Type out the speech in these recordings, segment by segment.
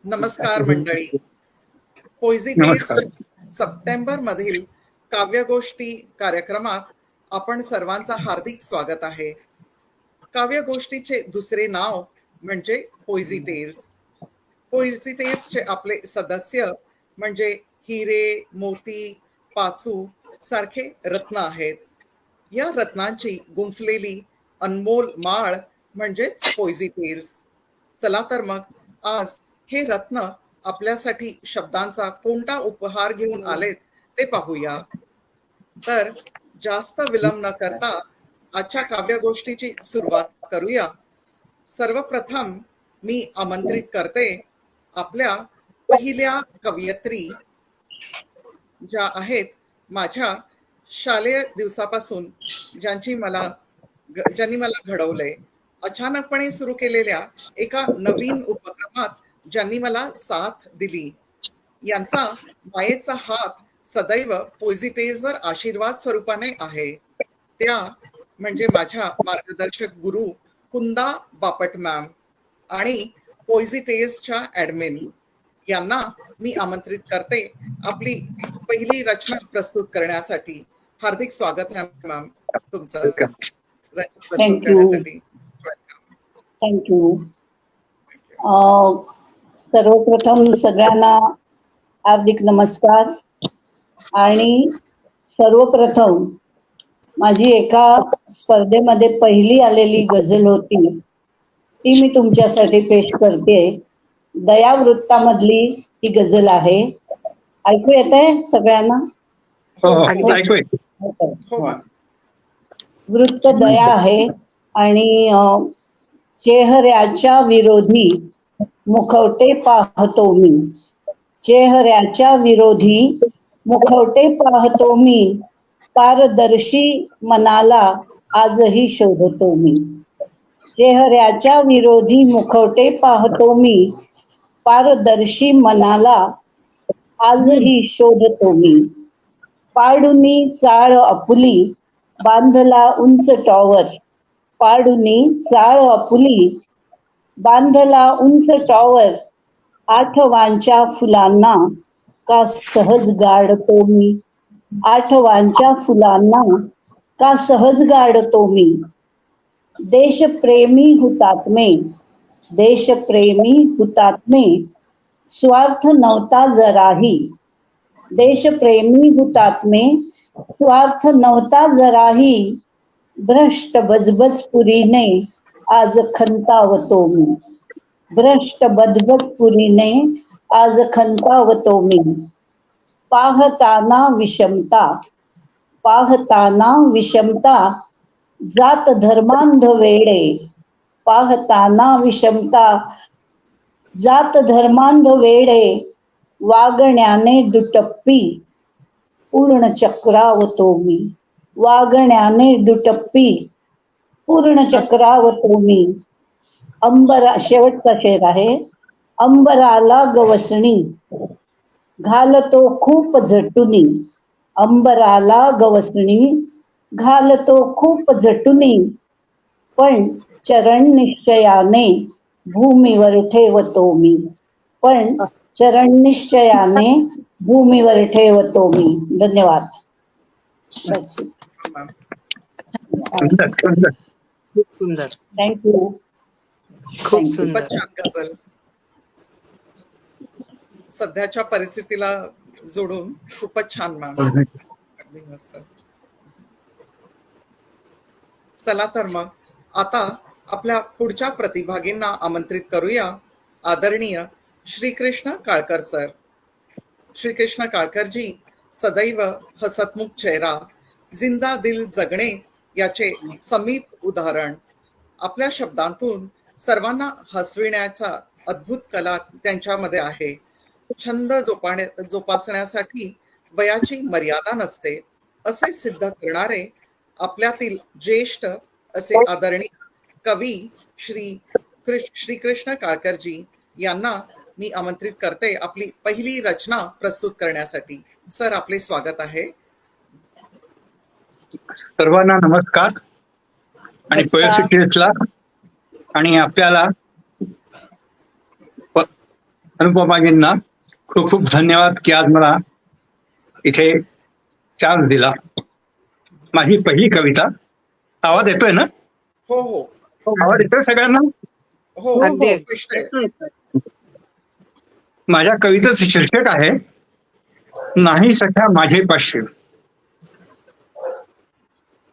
नमस्कार मंडळी. पोयझी नमस्कार. टेस्ट सप्टेंबर मधील काव्यगोष्टी कार्यक्रमात आपण सर्वांचं हार्दिक स्वागत आहे. काव्यगोष्टीचे दुसरे नाव म्हणजे पोयझी टेल्स. पोयझी टेल्सचे आपले सदस्य म्हणजे हिरे, मोती, पाचू सारखे रत्न आहेत. या रत्नांची गुंफलेली अनमोल माळ म्हणजेच पोयझी टेल्स. चला तर मग आज हे रत्न आपल्यासाठी शब्दांचा कोणता उपहार घेऊन आलेत ते पाहूया. तर जास्त विलंब न करता आजच्या काव्यगोष्टीची सुरुवात करूया. सर्वप्रथम मी आमंत्रित करते आपल्या पहिल्या कवयित्री, ज्या आहेत माझ्या शालेय दिवसापासून ज्यांनी मला घडवलंय. अचानकपणे सुरू केलेल्या एका नवीन उपक्रमात ज्यांनी मला साथ दिली. यांचा मायेचा हात सदैव पोयझी टेल्सवर आशीर्वाद स्वरूपाने आहे. त्या म्हणजे माझ्या मार्गदर्शक गुरु कुंदा बापट मॅम आणि पोयझी टेल्सच्या ऍडमिन यांना मी आमंत्रित करते आपली पहिली रचना प्रस्तुत करण्यासाठी. हार्दिक स्वागत मॅम तुमचं रचना प्रस्तुत करण्यासाठी. थँक्यू. सर्वप्रथम सगळ्यांना हार्दिक नमस्कार. आणि सर्वप्रथम माझी एका स्पर्धेमध्ये पहिली आलेली गझल होती ती मी तुमच्यासाठी पेश करते. दयावृत्तामधली ती गझल आहे. ऐकू येत आहे सगळ्यांना? वृत्त दया आहे आणि चेहऱ्याच्या विरोधी मुखवटे पाहतो मी. चेहऱ्याच्या विरोधी मुखवटे पाहतो मी. पारदर्शी मनाला आजही शोधतो मी. चेहऱ्याच्या विरोधी मुखवटे पाहतो मी. पारदर्शी मनाला आजही शोधतो मी. पाडुनी चाळ आपुली बांधला उंच टॉवर. पाडुनी चाळ आपुली बांधला उंच टॉवर. आठवांच्या फुलांना का सहज गाडतो मी. आठवांच्या फुलांना का सहज गाडतो मी. देशप्रेमी हुतात्मे, देशप्रेमी हुतात्मे स्वार्थ नव्हता जराही. देशप्रेमी हुतात्मे स्वार्थ नव्हता जराही. भ्रष्ट बजबजपुरीने आज खंतावतो मी. भ्रष्ट बजबजपुरीने आज खंतावतो मी. पाहताना विषमता, पाहताना विषमता जात धर्मांध वेडे. पाहताना विषमता जात धर्मांध वेडे. वागण्याने दुटप्पी पूर्ण चक्रावतो मी. वागण्याने दुटप्पी पूर्ण चक्रावतो मी. अंबरा, शेवटचा शेर आहे. अंबराला गवसणी घालतो खूप झटुनी. अंबराला गवसणी घालतो खूप झटुनी. पण चरण निश्चयाने भूमीवर ठेवतो मी. पण चरण निश्चयाने भूमीवर ठेवतो मी. धन्यवाद. खूप सुंदर. थँक्यू. खूप सुंदर. सध्याच्या परिस्थितीला जोडून खूपच छान मॅम. अगदी मस्त. चला तर मग आता आपल्या पुढच्या प्रतिभागींना आमंत्रित करूया. आदरणीय श्रीकृष्ण काळकर सर. श्रीकृष्ण काळकरजी सदैव हसतमुख चेहरा, जिंदा दिल जगणे याचे समीप उदाहरण. आपल्या शब्दांतून सर्वांना हसविण्याचा अद्भुत कला त्यांच्यामध्ये आहे. छंद जोपासण्यासाठी वयाची मर्यादा नसते असे सिद्ध करणारे आपल्यातील ज्येष्ठ असे आदरणीय कवी श्रीकृष्ण काळकरजी यांना मी आमंत्रित करते आपली पहिली रचना प्रस्तुत करण्यासाठी. सर, आपले स्वागत आहे. सर्वांना नमस्कार. आणि पोयझी टेल्सला आणि आपल्याला अनुपमाजींना खूप खूप धन्यवाद की आज मला इथे चान्स दिला. माझी पहिली कविता. आवाज येतोय ना? हो हो आवाज येतोय सगळ्यांना? हो अगदी हो, अगदी. स्पष्ट आहे. येतोय, येतोय. माझ्या कवितेचं शीर्षक आहे नाही सख्या माझे पाचशे.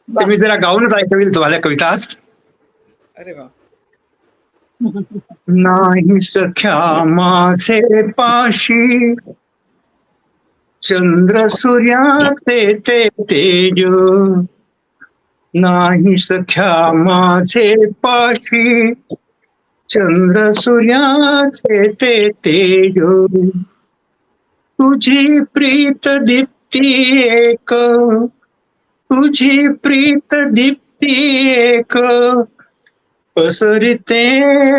तर मी जरा गाऊनच ऐकवेल तुम्हाला कविता आज. अरे वा. नाही सख्या माझे पाशी चंद्र सूर्याचे ते तेज. नाही सख्या माझे पाशी चंद्र सूर्याचे ते तेज. तुझी प्रीत दीप्ती एक, तुझी प्रीत दीप्ती एक, पसरते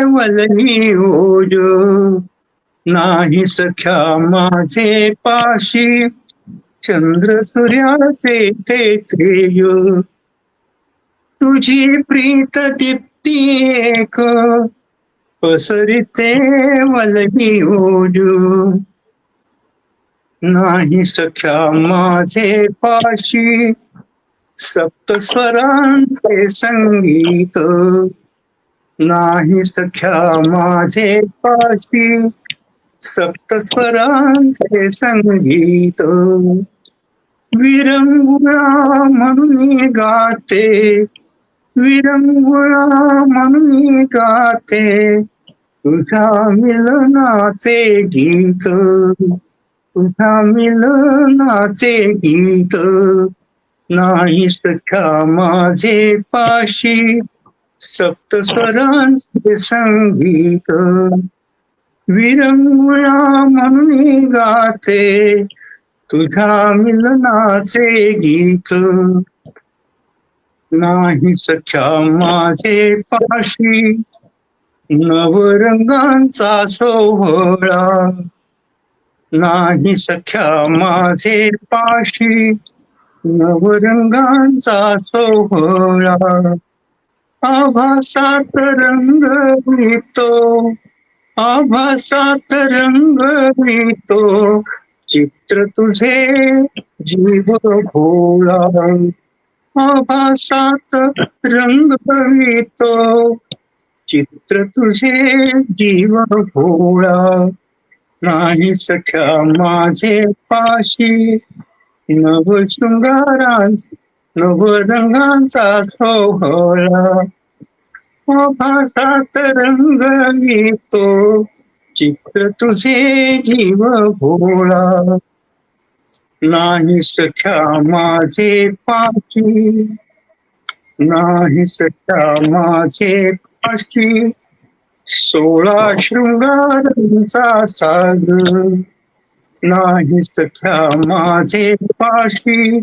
वलनी ओज. नाही सख्या माझे पाशी चंद्र सूर्याचे ते तेज. तुझी प्रीत दीप्ती एक, पसरते वलनी ओज. नाही सख्या माझे पाशी सप्तस्वरांचे संगीत. नाही सख्या माझे पाशी सप्तस्वरांचे संगीत. विरंगुळा म्हणून गाते, विरंगुळा म्हणून गाते तुझ्या मिलनाचे गीत. तुझ्या मिलनाचे गीत. नाही सख्या माझे पाशी सप्तस्वरांचे संगीत. विरंगुळा म्हणून गाते तुझ्या मिलनाचे गीत. नाही सख्या माझे पाशी नवरंगांचा सोहळा. नाही सख्या माझे पाशी नवरंगांचा सोहळा. आभासात रंग मिळतो, आभासात रंग मिळतो चित्र तुझे जीव भोळा. आभासात रंग मिळतो चित्र तुझे जीव भोळा. नाही सख्या माझे पाशी नवशृंगारांचा नवरंगांचा सोहळा. आभासात रंग मिळतो चित्र तुझे जीव भोळा. नाही सख्या माझे पाशी, नाही सख्या माझे पाशी 16 शृंगारांचा सागर. नाही सख्या माझे पाशी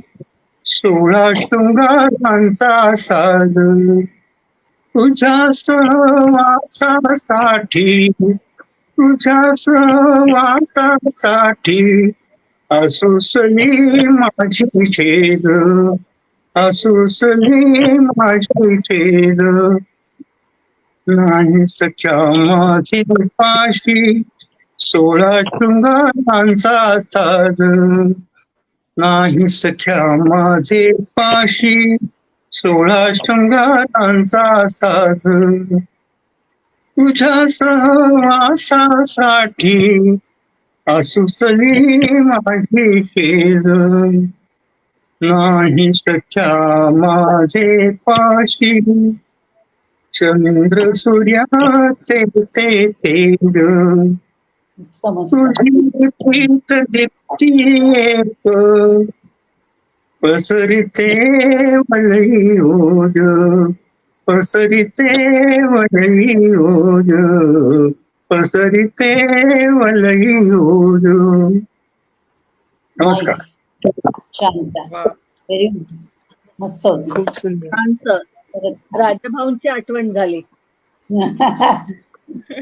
16 शृंगारांचा सागर. तुझ्या सहवासासाठी, तुझ्या सहवासासाठी असुसली माझी छेद, असुसली माझी छेद. नाही सख्या माझे पाशी 16 शृंगारांचा सागर. नाही सख्या माझे पाशी 16 शृंगारांचा सागर. तुझ्या सहवासासाठी असुसली माझी छेद. नाही सख्या माझे पाशी चंद्र सूर्याचे ते तेज. तुझी प्रीत दीप्ती एक, पसरते वलई ओज, पसरते वलई ओज, पसरते वलई ओज. नमस्कार. शांत. वा. व्हेरी मस्त होती. खूप सुंदर. शांत. राजभाऊंची आठवण झाली.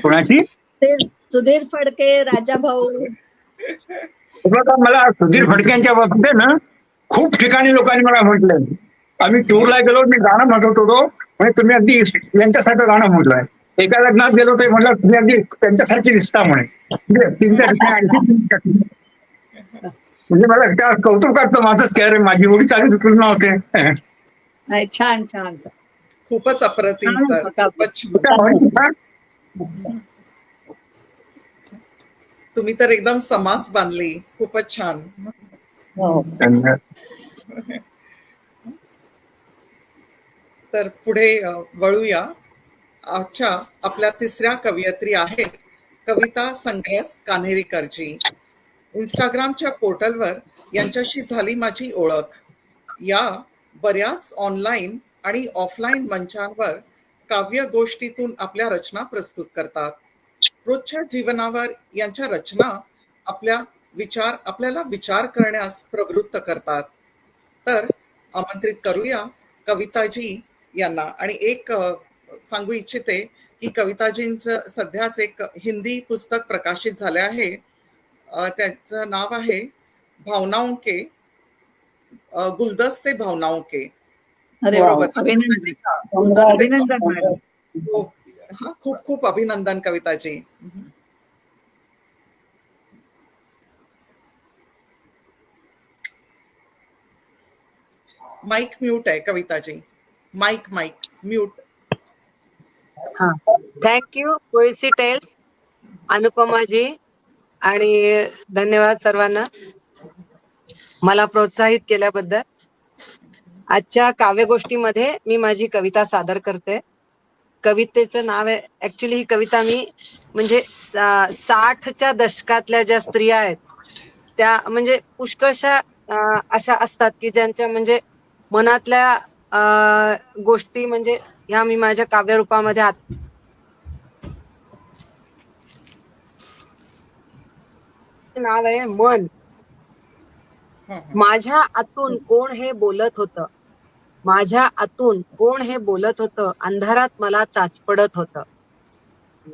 कोणाची? ते सुधीर फडके, राजाभाऊ. बघा, मला सुधीर फडक्यांच्या बाबतीत ना खूप ठिकाणी लोकांनी मला म्हटलं, आम्ही टूरला गेलो, मी गाणं म्हणत होतो, म्हणजे तुम्ही अगदी यांच्यासाठी गाणं म्हटलंय. एका लग्नात गेलो ते म्हटलं तुम्ही अगदी त्यांच्यासारखी दिसता म्हणे. म्हणजे त्यांच्यापेक्षा आणखी म्हणजे मला त्या कौतुक वाटतं माझंच की अरे माझी एवढी चांगली तुलना होते. नाही, छान छान खूपच अप्रतिम छान सर, होतं काव्य. खूपच छान. तुम्ही तर एकदम समाज बांधली, खूपच छान. हो. तर पुढे वळूया. आजच्या आपल्या तिसऱ्या कवयित्री आहेत कविता संग्रस कान्हेरीकरजी. इंस्टाग्रामच्या पोर्टलवर यांच्याशी झाली माझी ओळख. या बऱ्याच ऑनलाईन आणि ऑफलाईन मंचांवर काव्य गोष्टीतून आपल्या रचना प्रस्तुत करतात. रोजच्या जीवनावर यांच्या रचना आपल्याला विचार करण्यास प्रवृत्त करतात. तर आमंत्रित करूया कविताजी यांना. आणि एक सांगू इच्छिते की कविताजींचं सध्याच एक हिंदी पुस्तक प्रकाशित झाले आहे. त्याचं नाव आहे भावनाओं के, गुलदस्ते भावनाओं के. अरे वा, बरोबर ना? अभिनंदन congrats. अभिनंदन मॅडम. खूप खूप खूप अभिनंदन कविताजी. माईक म्यूट आहे कविताजी. Mic mute. हा, थँक्यू पोएसी टेल्स अनुपमाजी, आणि धन्यवाद सर्वांना मला प्रोत्साहित केल्याबद्दल. आजच्या काव्यगोष्टीमध्ये मी माझी कविता सादर करते. कवितेचं नाव आहे, ऍक्च्युली ही कविता मी म्हणजे 60च्या दशकातल्या ज्या स्त्रिया आहेत त्या म्हणजे पुष्कळशा अशा असतात की ज्यांच्या म्हणजे मनातल्या गोष्टी म्हणजे ह्या मी माझ्या काव्यरूपामध्ये नाव आहे मन. माझ्या आतून कोण हे बोलत होतं, माझ्या आतून कोण हे बोलत होतं, अंधारात मला चाचपडत होतं.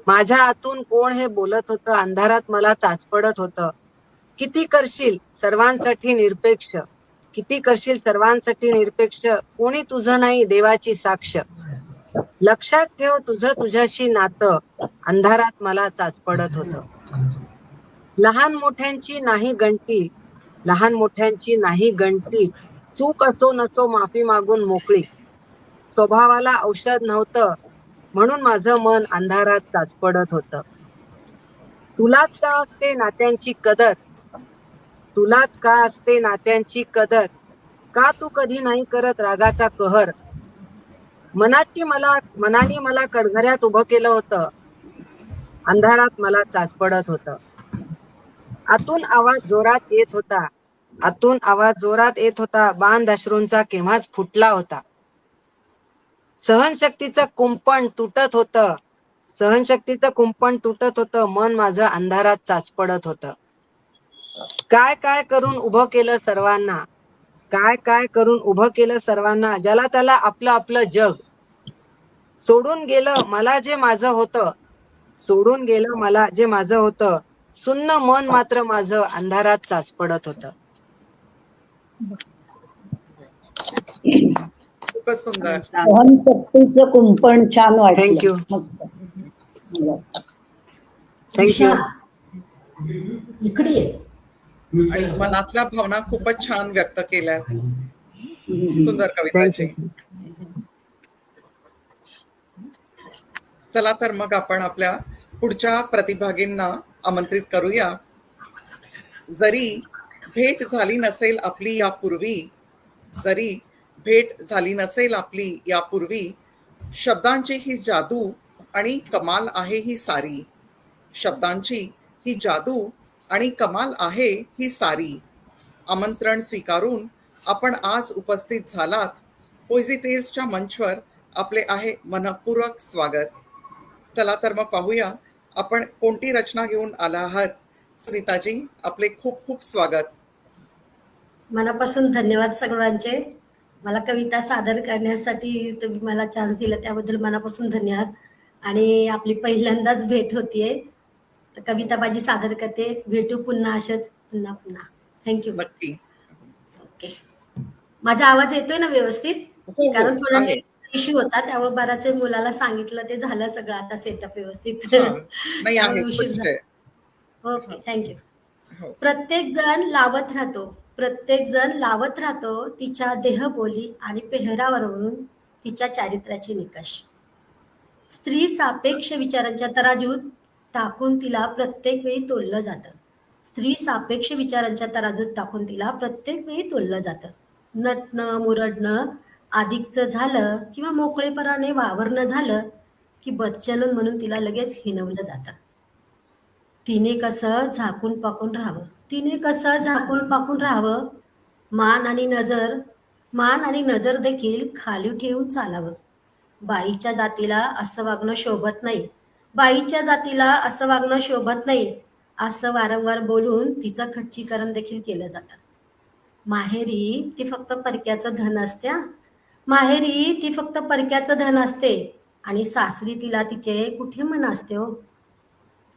माझ्या आतून कोण हे बोलत होतं, अंधारात मला चाचपडत होतं. किती करशील सर्वांसाठी निरपेक्ष, किती करशील सर्वांसाठी निरपेक्ष, कोणी तुझं नाही देवाची साक्ष. लक्षात ठेव तुझं तुझ्याशी नातं, अंधारात मला चाचपडत होतं. लहान मोठ्यांची नाही गणती, लहान मोठ्यांची नाही गणती, चूक असो नसो माफी मागून मोकळी. स्वभावाला औषध नव्हतं म्हणून माझं मन अंधारात चाचपडत होतं. तुलाच का असते नात्यांची कदर, तुलाच का असते नात्यांची कदर, का तू कधी नाही करत रागाचा कहर. मनाने मला कणघऱ्यात उभं केलं होतं, अंधारात मला चाचपडत होतं. आतून आवाज जोरात येत होता, आतून आवाज जोरात येत होता, बांध अश्रूंचा केव्हाच फुटला होता. सहनशक्तीचं कुंपण तुटत होतं, सहनशक्तीचं कुंपण तुटत होतं, मन माझं अंधारात चाचपडत होतं. काय काय करून उभं केलं सर्वांना, काय काय करून उभं केलं सर्वांना, ज्याला त्याला आपलं आपलं जग. सोडून गेलं मला जे माझं होतं, सोडून गेलं मला जे माझं होतं, सुन्न मन मात्र माझं अंधारात चाचपडत होतं. खूपच सुंदर. सहनशक्तीचं कुंपण छान वाटलं. थँक्यू मस्त. थँक्यू. इकडे ये. आणि मनातल्या भावना खूपच छान व्यक्त केल्या. सुंदर कविताजी. चला तर मग आपण आपल्या पुढच्या प्रतिभागींना आमंत्रित करूया. जरी भेट झाली नसेल आपली यापूर्वी, जरी भेट झाली नसेल आपली यापूर्वी, शब्दांची ही जादू आणि कमाल आहे ही सारी. शब्दांची ही जादू आणि कमाल आहे ही सारी. आमंत्रण स्वीकारून आपण आज उपस्थित झालात. पोएसी टेल्सच्या मंचवर आपले आहे मनपूर्वक स्वागत. चला तर मग पाहूया आपण कोणती रचना घेऊन आला आहात. सुनीताजी, आपले खूप खूप स्वागत. मनापासून धन्यवाद सर्वांचे. मला कविता सादर करण्यासाठी तुम्ही मला चान्स दिला त्याबद्दल मनापासून धन्यवाद. आणि आपली पहिल्यांदाच भेट होतीये, तर कविता माझी सादर करते. भेटू पुन्हा अशाच पुन्हा पुन्हा. थँक्यू. नक्की. ओके. माझा आवाज येतोय ना व्यवस्थित? हो, कारण थोडं आहे. इश्यू होता त्यामुळे बऱ्याच वेळ मुलाला सांगितलं ते झालं सगळं आता सेटअप व्यवस्थित हा. नाही त्यामुळे आहे उशीर स्पष्ट झाला. आहे. Okay thank you. हो. प्रत्येक जण लावत राहतो तिच्या देहबोली आणि पेहरावरून तिच्या चारित्र्याचे निकष. स्त्री सापेक्ष विचारांच्या तराजूत टाकून तिला प्रत्येक वेळी तोललं जातं. स्त्री सापेक्ष विचारांच्या तराजूत टाकून तिला प्रत्येक वेळी तोललं जातं. नटणं मुरडणं अधिकचं झालं किंवा मोकळेपणाने वावरणं झालं की बदचलन म्हणून तिला लगेच हिणवलं जातं. तिने कसं झाकून पाकून राहावं, मान आणि नजर देखील खाली ठेवून चालावं. बाईच्या जातीला असं वागणं शोभत नाही असं वारंवार बोलून तिचं खच्चीकरण देखील केलं जातं. माहेरी ती फक्त परक्याचं धन असते आणि सासरी तिला तिचे कुठे मन असते हो.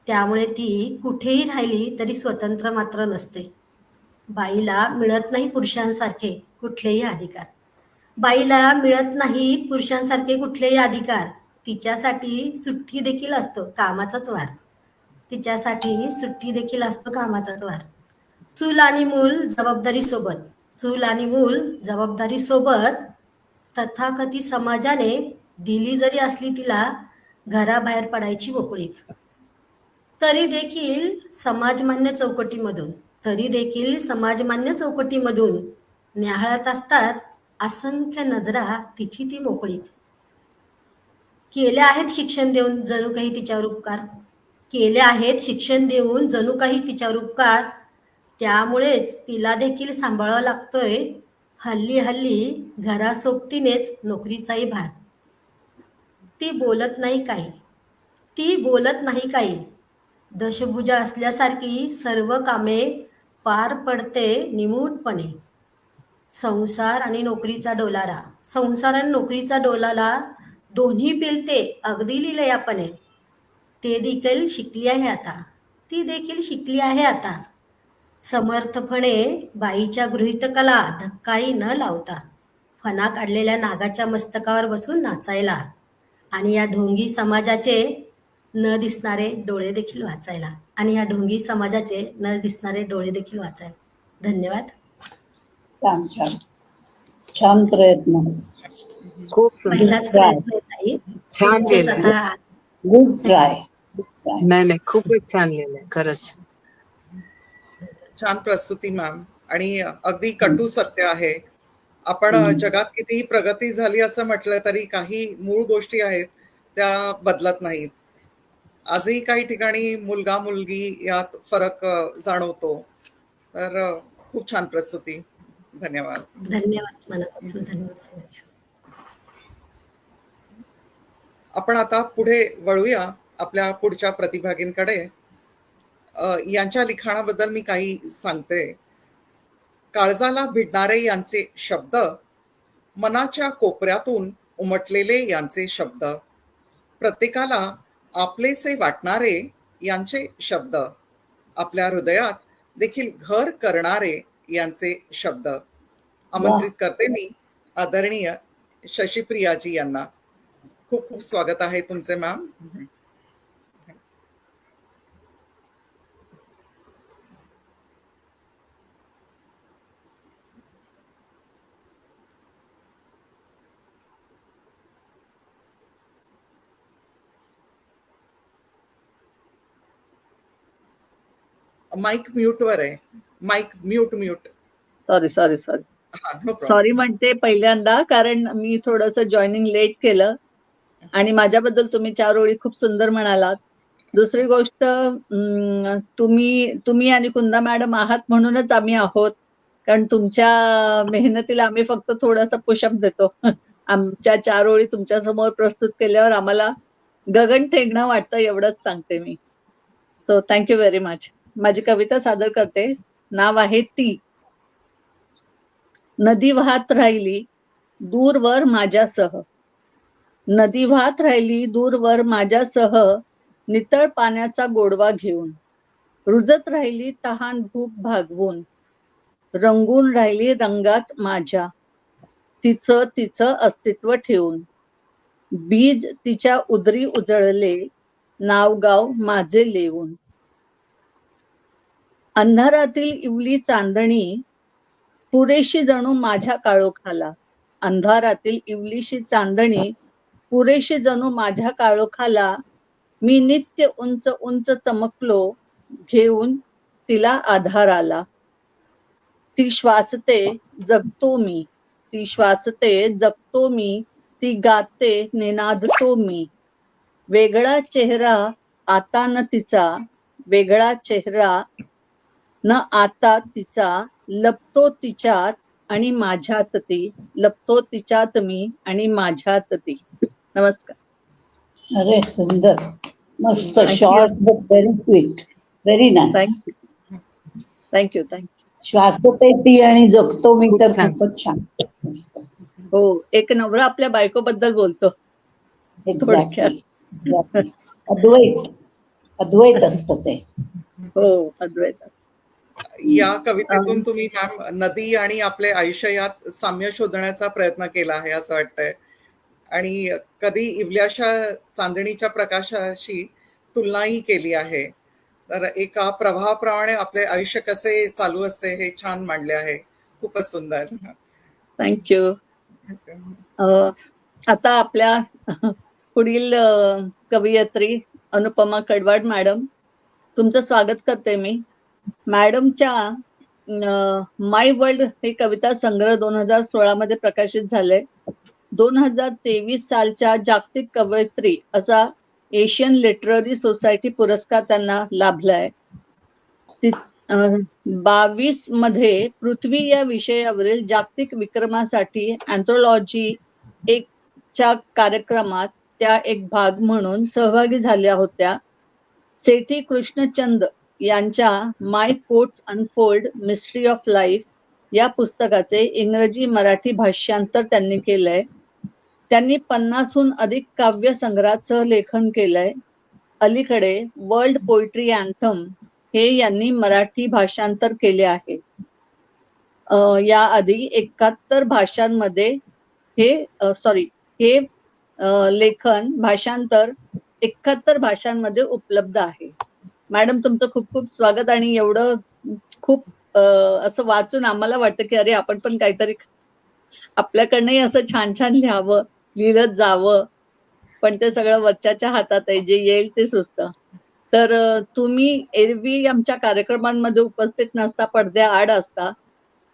त्यामुळे ती कुठेही राहिली तरी स्वतंत्र मात्र नसते. बाईला मिळत नाही पुरुषांसारखे कुठलेही अधिकार. तिच्यासाठी सुट्टी देखील असतो कामाचाच वार. चूल आणि मूल जबाबदारी सोबत तथाकथित समाजाने दिली जरी असली तिला घराबाहेर पडायची मोकळीक, तरी देखील समाजमान्य चौकटीमधून न्याहाळत असतात असंख्य नजरा तिची ती मोकळीक. केले आहेत शिक्षण देऊन जणू काही तिच्यावर उपकार. त्यामुळेच तिला देखील सांभाळावा लागतोय हल्ली घरासोबतीनेच नोकरीचाही भार. ती बोलत नाही काही. दशभुजा असल्यासारखी सर्व कामे पार पडते निमूटपणे. संसार आणि नोकरीचा डोलारा दोन्ही पेलते अगदी लिलयापणे. ती देखील शिकली आहे आता. समर्थपणे बाईच्या गृहीतकाला धक्काही न लावता फणा काढलेल्या नागाच्या मस्तकावर बसून नाचायला आणि या ढोंगी समाजाचे न दिसणारे डोळे देखील वाचायला. धन्यवाद. छान छान छान प्रयत्न. खूप सुंदर. पहिलाच प्रयत्न आहे ताई. छान तुमचेच लिहिलंय. आता गुड ट्राय. नाही खूपच छान लिहिलंय खरंच. छान प्रस्तुती मॅम. आणि अगदी कटू सत्य आहे. आपण जगात कितीही प्रगती झाली असं म्हटलं तरी काही मूळ गोष्टी आहेत त्या बदलत नाहीत. आजही काही ठिकाणी मुलगा मुलगी यात फरक जाणवतो. तर खूप छान प्रस्तुती. धन्यवाद. मनापासून धन्यवाद. आपण आता पुढे वळूया आपल्या पुढच्या प्रतिभागींकडे. यांच्या लिखाणाबद्दल मी काही सांगते. काळजाला भिडणारे यांचे शब्द, मनाच्या कोपऱ्यातून उमटलेले यांचे शब्द, प्रत्येकाला आपलेसे वाटणारे यांचे शब्द, आपल्या हृदयात देखील घर करणारे यांचे शब्द. आमंत्रित करते मी आदरणीय शशिप्रियाजी यांना. खूप खूप स्वागत आहे तुमचे मॅम. माईक म्यूटवर आहे. Mic mute. सॉरी सॉरी म्हणते पहिल्यांदा, कारण मी थोडंसं जॉईनिंग लेट केलं आणि माझ्याबद्दल तुम्ही 4 ओळी खूप सुंदर म्हणालात. दुसरी गोष्ट, तुम्ही आणि कुंदा मॅडम आहात म्हणूनच आम्ही आहोत, कारण तुमच्या मेहनतीला आम्ही फक्त थोडासा पुशअप देतो. आमच्या 4 ओळी तुमच्या समोर प्रस्तुत केल्यावर आम्हाला गगन ठेंगणं वाटतं, एवढंच सांगते मी. So thank you very much. माझी कविता सादर करते. नाव आहे ती. नदी वाहत राहिली दूरवर माझ्यासह, नदी वाहत राहिली दूरवर माझ्यासह, नितळ पाण्याचा गोडवा घेऊन, रुजत राहिली तहान भूक भागवून, रंगून राहिली रंगात माझ्या, तिचं अस्तित्व ठेवून. बीज तिच्या उदरी उजळले, नावगाव माझे लेऊन. अंधारातील इवली चांदणी, पुरेशी जणू माझ्या काळोखाला. अंधारातील इवलीशी चांदणी, पुरेशी जणू माझ्या काळोखाला. मी नित्य उंच उंच चमकलो, घेऊन तिला आधार आला. ती श्वासते जगतो मी, ती श्वासते जगतो मी, ती गाते निनादतो मी. वेगळा चेहरा आता न तिचा, वेगळा चेहरा न आता तिचा. लपतो तिच्यात आणि माझ्यात ती, लपतो तिच्यात मी आणि माझ्यात ती. नमस्कार. अरे सुंदर, मस्त, Thank you. Short but very sweet, very nice. Thank you thank you thank you. श्वासते ती आणि जगतो मी, खूप तर छान. खूपच छान. हो, एक नवरा आपल्या बायकोबद्दल बोलतो. एक्झॅक्टली. अद्वैत असतं ते. हो, अद्वैत. या कवितेतून तुम्ही मॅम नदी आणि आपले आयुष्य यात साम्य शोधण्याचा प्रयत्न केला आहे असं वाटतंय. आणि कधी इवल्याशा चांदणीच्या प्रकाशाशी तुलनाही केली आहे. तर एका प्रवाहाप्रमाणे आपले आयुष्य कसे चालू असते हे छान मांडले आहे. खूपच सुंदर. थँक्यू. आता आपल्या पुढील कवयित्री अनुपमा कडवाड मॅडम, तुमचं स्वागत करते मी. मॅडमच्या माय वर्ल्ड हे कविता संग्रह 2016 मध्ये प्रकाशित झाले. 2023 सालच्या जागतिक कवयित्री असा एशियन लिटररी सोसायटी पुरस्कार त्यांना लाभलाय. 22 मध्ये पृथ्वी या विषयावरील जागतिक विक्रमासाठी अँथ्रोलॉजी च्या कार्यक्रमात त्या एक भाग म्हणून सहभागी झाल्या होत्या. सेठी कृष्णचंद यांच्या My Quotes Unfold Mystery of Life या पुस्तकाचे इंग्रजी मराठी भाषांतर त्यांनी केलंय. त्यांनी 50हून अधिक काव्य संग्रहाचं लेखन केलंय. अलीकडे वर्ल्ड पोएट्री अँथम हे यांनी मराठी भाषांतर केले आहे. याआधी 71 भाषांमध्ये हे लेखन भाषांतर 71 भाषांमध्ये उपलब्ध आहे. मॅडम, तुमचं खूप खूप स्वागत. आणि एवढं खूप असं वाचून आम्हाला वाटतं की अरे आपण पण काहीतरी आपल्याकडनंही असं छान छान लिहिलं जावं, पण ते सगळं वरच्याच्या हातात आहे, जे येईल ते सुचतं. तर तुम्ही एरवी आमच्या कार्यक्रमांमध्ये उपस्थित नसता, पडद्याआड असता.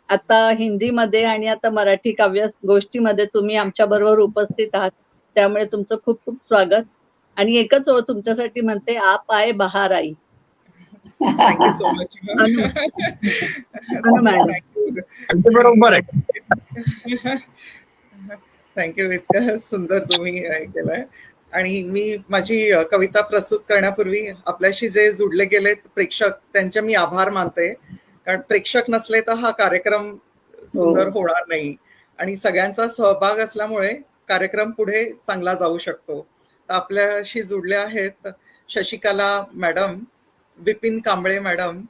आता हिंदीमध्ये आणि आता मराठी काव्य गोष्टीमध्ये तुम्ही आमच्या बरोबर उपस्थित आहात, त्यामुळे तुमचं खूप खूप स्वागत. आणि एकच ओळ तुमच्यासाठी म्हणते, आप आए बहार आई. Thank you so much. अगदी बरोबर आहे. थँक्यू. इतकं सुंदर तुम्ही हे केलंय. आणि मी माझी कविता प्रस्तुत करण्यापूर्वी आपल्याशी जे जुडले गेलेत प्रेक्षक, त्यांचे मी आभार मानते. कारण प्रेक्षक नसले तर हा कार्यक्रम सुंदर होणार नाही. आणि सगळ्यांचा सहभाग असल्यामुळे कार्यक्रम पुढे चांगला जाऊ शकतो. तर आपल्याशी जुडले आहेत शशिकला मॅडम, विपिन कांबळे मॅडम,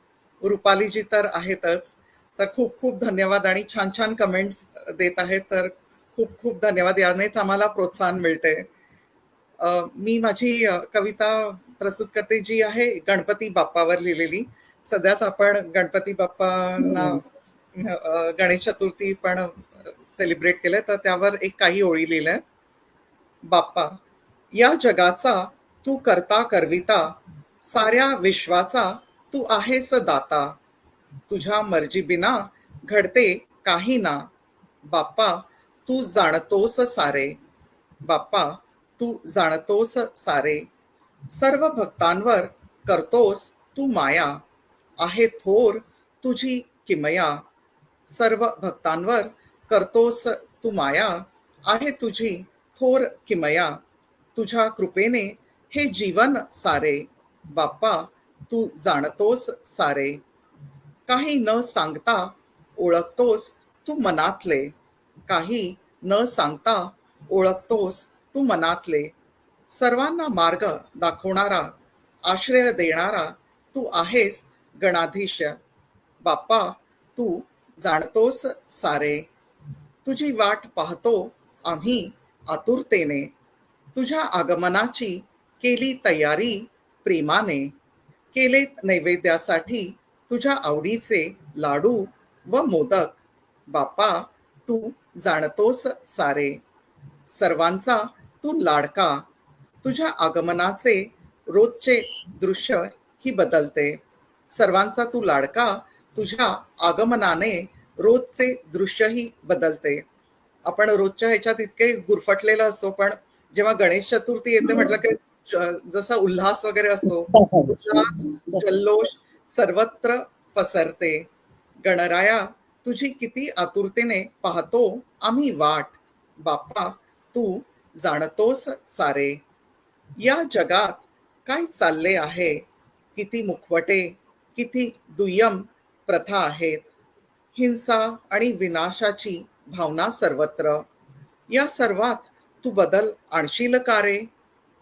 रुपालीजी तर आहेतच. तर खूप खूप धन्यवाद. आणि छान छान कमेंट्स देत आहेत, तर खूप खूप धन्यवाद. यानेच आम्हाला प्रोत्साहन मिळते. मी माझी कविता प्रस्तुत करते, जी आहे गणपती बाप्पावर लिहिलेली. सध्याच आपण गणपती बाप्पांना गणेश चतुर्थी पण सेलिब्रेट केलं, तर त्यावर एक काही ओळी लिहिल्या. बाप्पा, या जगाचा तू करता करविता, साऱ्या विश्वाचा तू आहेस दाता. तुझ्या मर्जी बिना घडते काही ना. बाप्पा, तू जाणतोस सारे. बाप्पा, तू जाणतोस सारे. सर्व भक्तांवर करतोस तू माया, आहे थोर तुझी किमया. सर्व भक्तांवर करतोस तू माया, आहे तुझी थोर किमया. तुझ्या कृपेने हे जीवन सारे. बाप्पा, तू जाणतोस सारे. काही न सांगता ओळखतोस तू मनातले. काही न सांगता ओळखतोस तू मनातले. सर्वांना मार्ग दाखवणारा, आश्रय देणारा तू आहेस गणाधीश. बाप्पा, तू जाणतोस सारे. तुझी वाट पाहतो आम्ही आतुरतेने. तुझ्या आगमनाची केली तयारी प्रेमाने, केलेत नैवेद्यासाठी तुझ्या आवडीचे लाडू व मोदक. बाप्पा तू जाणतोस सारे, सर्वांचा तू लाडका. तुझ्या आगमनाचे रोजचे दृश्य ही बदलते. सर्वांचा तू लाडका, तुझ्या आगमनाने रोजचे दृश्यही बदलते. आपण रोजच्या ह्याच्यात इतके गुरफटलेलं असतो, पण जेव्हा गणेश चतुर्थी येते म्हटलं की जसा उल्हास वगैरे असतो, उल्हास जल्लोष सर्वत्र पसरते. गणराया तुझी किती आतुरतेने पाहतो आम्ही वाट. बाप्पा तू जाणतोस सारे, या जगात काय चालले आहे, किती मुखवटे, किती दुय्यम प्रथा आहेत. हिंसा आणि विनाशाची भावना सर्वत्र. या सर्वात तू बदल आणशील का रे,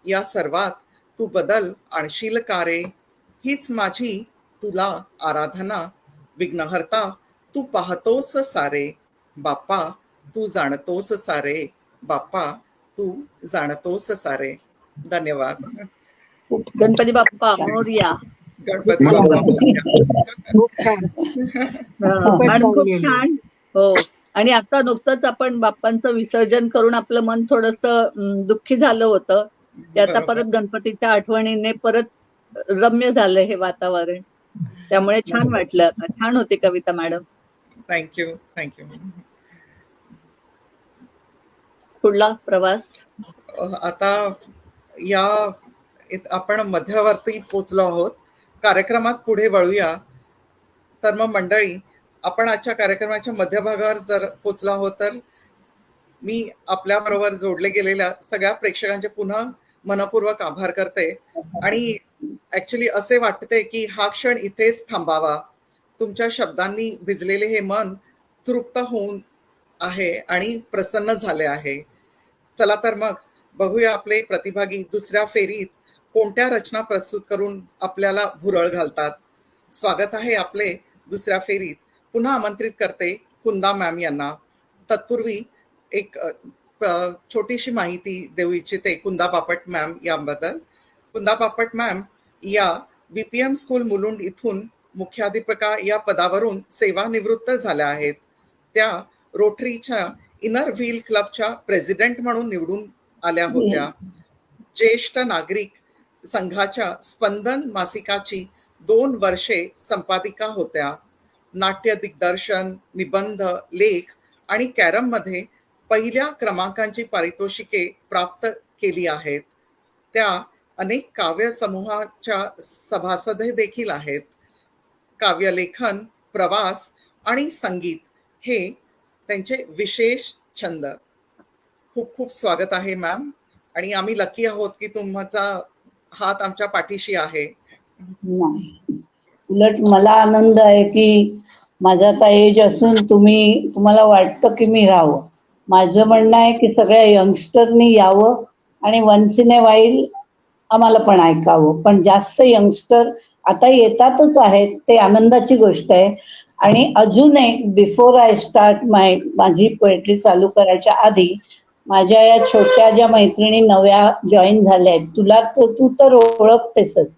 या सर्वात तू बदल आणशील का रे. हीच माझी तुला आराधना. विघ्नहर्ता तू पाहतोस सारे. बाप्पा तू जाणतोस सारे. बाप्पा तू जाणतोस सारे. धन्यवाद. गणपती बाप्पा मोरया. गणपती बाप्पा मोरया. खूप छान. मॅडम खूप छान. हो, आणि आता नुकतंच आपण बाप्पांचं विसर्जन करून आपलं मन थोडस दुःखी झालं होतं, ते आता बरोबर. परत गणपतीच्या आठवणीने परत रम्य झालं हे वातावरण. त्यामुळे छान वाटलं. छान होती कविता मॅडम. Thank you thank you. पुढला प्रवास. आता या आपण मध्यवर्ती पोचलो आहोत. कार्यक्रमात पुढे वळूया. तर मग मंडळी, आपण आजच्या कार्यक्रमाच्या मध्यभागावर जर पोचलो आहोत, तर मी आपल्याबरोबर जोडले गेलेल्या सगळ्या प्रेक्षकांचे पुन्हा मनपूर्वक आभार करते. आणि ऍक्च्युली असे वाटते की हा क्षण इथेच थांबावा. तुमच्या शब्दांनी भिजलेले हे मन तृप्त होऊन आहे आणि प्रसन्न झाले आहे. चला तर मग बघूया आपले प्रतिभागी दुसऱ्या फेरीत कोणत्या रचना प्रस्तुत करून आपल्याला भुरळ घालतात. स्वागत आहे आपले दुसऱ्या फेरीत. पुन्हा आमंत्रित करते कुंदा मॅम यांना. तत्पूर्वी एक छोटीशी माहिती देऊ इच्छिते कुंदा बापट मॅम याबद्दल. कुंदा बापट मॅम या बीपीएम स्कूल मुलुंड इथून मुख्याध्यापिका या पदावरून सेवानिवृत्त झाल्या आहेत. त्या रोटरीच्या इनर व्हील क्लबच्या प्रेसिडेंट म्हणून निवडून आल्या होत्या. ज्येष्ठ नागरिक संघाच्या स्पंदन मासिकाची 2 वर्षे संपादिका होत्या. नाट्य दिग्दर्शन, निबंध, लेख आणि कॅरम मध्ये पहिल्या क्रमांकांची पारितोषिके प्राप्त केली आहेत. त्या अनेक काव्य समूहाच्या सभासद देखील आहेत. काव्यलेखन, प्रवास आणि संगीत हे त्यांचे विशेष छंद. खूप खूप स्वागत आहे मॅम. आणि आम्ही लकी आहोत की तुमचा हात आमच्या पाठीशी आहे. उलट मला आनंद आहे की माझा आता एज असून तुम्हाला वाटतं की मी राहावं. माझं म्हणणं आहे की सगळ्या यंगस्टरनी यावं आणि वन्स इन ए व्हाईल आम्हाला पण ऐकावं. पण जास्त यंगस्टर आता येतातच आहेत, ते आनंदाची गोष्ट आहे. आणि अजून एक, बिफोर आय स्टार्ट माझी पोएट्री चालू करायच्या आधी माझ्या या छोट्या ज्या मैत्रिणी नव्या जॉईन झाल्या आहेत, तू तर ओळखतेसच,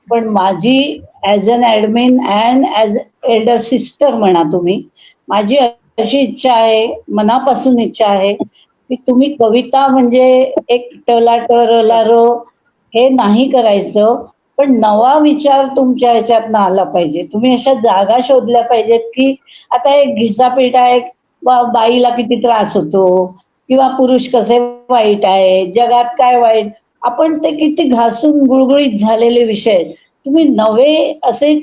पण माझी as an admin and as elder sister म्हणा तुम्ही, माझी अशी इच्छा आहे, मनापासून इच्छा आहे की तुम्ही कविता म्हणजे एक टलाटरलारो हे नाही करायचं, पण नवा विचार तुमच्या ह्याच्यातनं आला पाहिजे. तुम्ही अशा जागा शोधल्या पाहिजेत की आता एक घिसापीठ आहे, बाईला किती त्रास होतो किंवा पुरुष कसे वाईट आहे, जगात काय वाईट, आपण ते किती घासून गुळगुळीत झालेले विषय, तुम्ही नवे असे